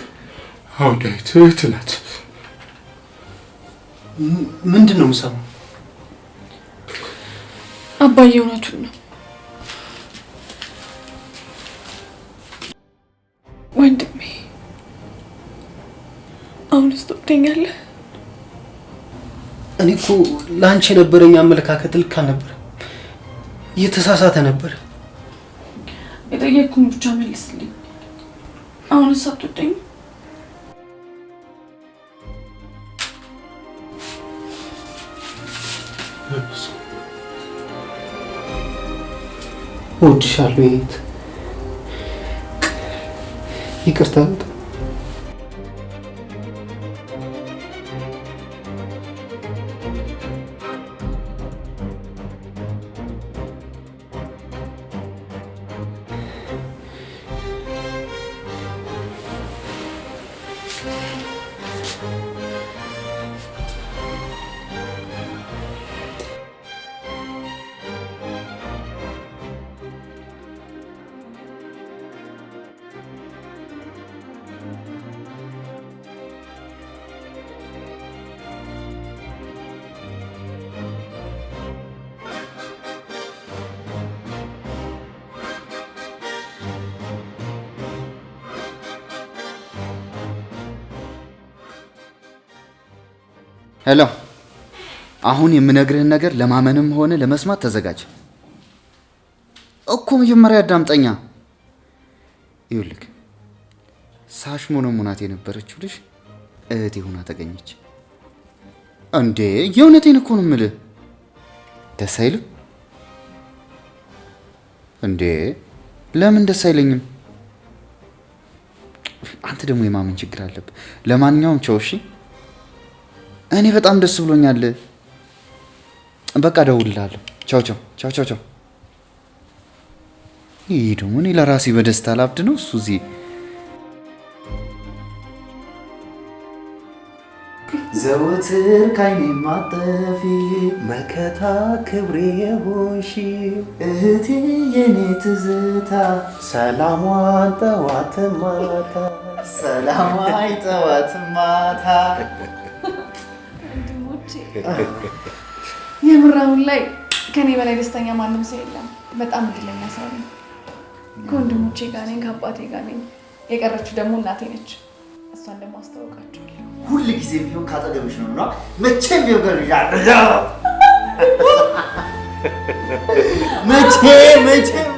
A: አዎ ዳዊት፣ እህትህ ናት።
B: ምንድን ነው የምሰማው?
C: አባዬ እውነቱን ነው። ወንድሜ አሁንስ ትወደኛለህ?
B: እኔ እኮ ለአንቺ የነበረኝ አመለካከት ልክ አልነበረ፣ እየተሳሳተ ነበር።
C: የጠየቅኩህን ብቻ መልስልኝ። አሁንስ አትወደኝም?
B: እወድሻለሁ የኔ እህት። ይቅርታ በጣም
D: ሄሎ፣ አሁን የምነግርህን ነገር ለማመንም ሆነ ለመስማት ተዘጋጅ እኮ። መጀመሪያ አዳምጠኛ። ይኸውልህ ሳሽሞነሙናት የነበረችው ልጅ እህቴ ሆና ተገኘች። እንዴ የእውነቴን እኮ ነው የምልህ። ደስ አይልም እንዴ? ለምን ደስ አይለኝም? አንተ ደግሞ የማመን ችግር አለብህ። ለማንኛውም ቻው እሺ። እኔ በጣም ደስ ብሎኛል። በቃ እደውልልሃለሁ። ቻው ቻው ቻው ቻው ቻው። ይህ ደግሞ እኔ ለራሴ በደስታ ላብድ ነው እሱ እዚህ ዘወትር ካይኔ ማጠፊ መከታ ክብሬ የሆንሽ እህቴ የኔ ትዝታ ሰላሟን ጠዋት ማታ ሰላሟን ጠዋት ማታ።
C: የምር አሁን ላይ ከኔ በላይ ደስተኛ ማንም ሰው የለም። በጣም እድለኛ ሰው ነኝ። ከወንድሞቼ ጋር ነኝ፣ ከአባቴ ጋር ነኝ። የቀረችው ደግሞ እናቴ ነች። እሷን ደግሞ አስተዋውቃቸዋለሁ።
D: ሁል ጊዜ ቢሆን ካጠገብሽ ነው ነው መቼም ቢሆን ገርጃለሁ። መቼም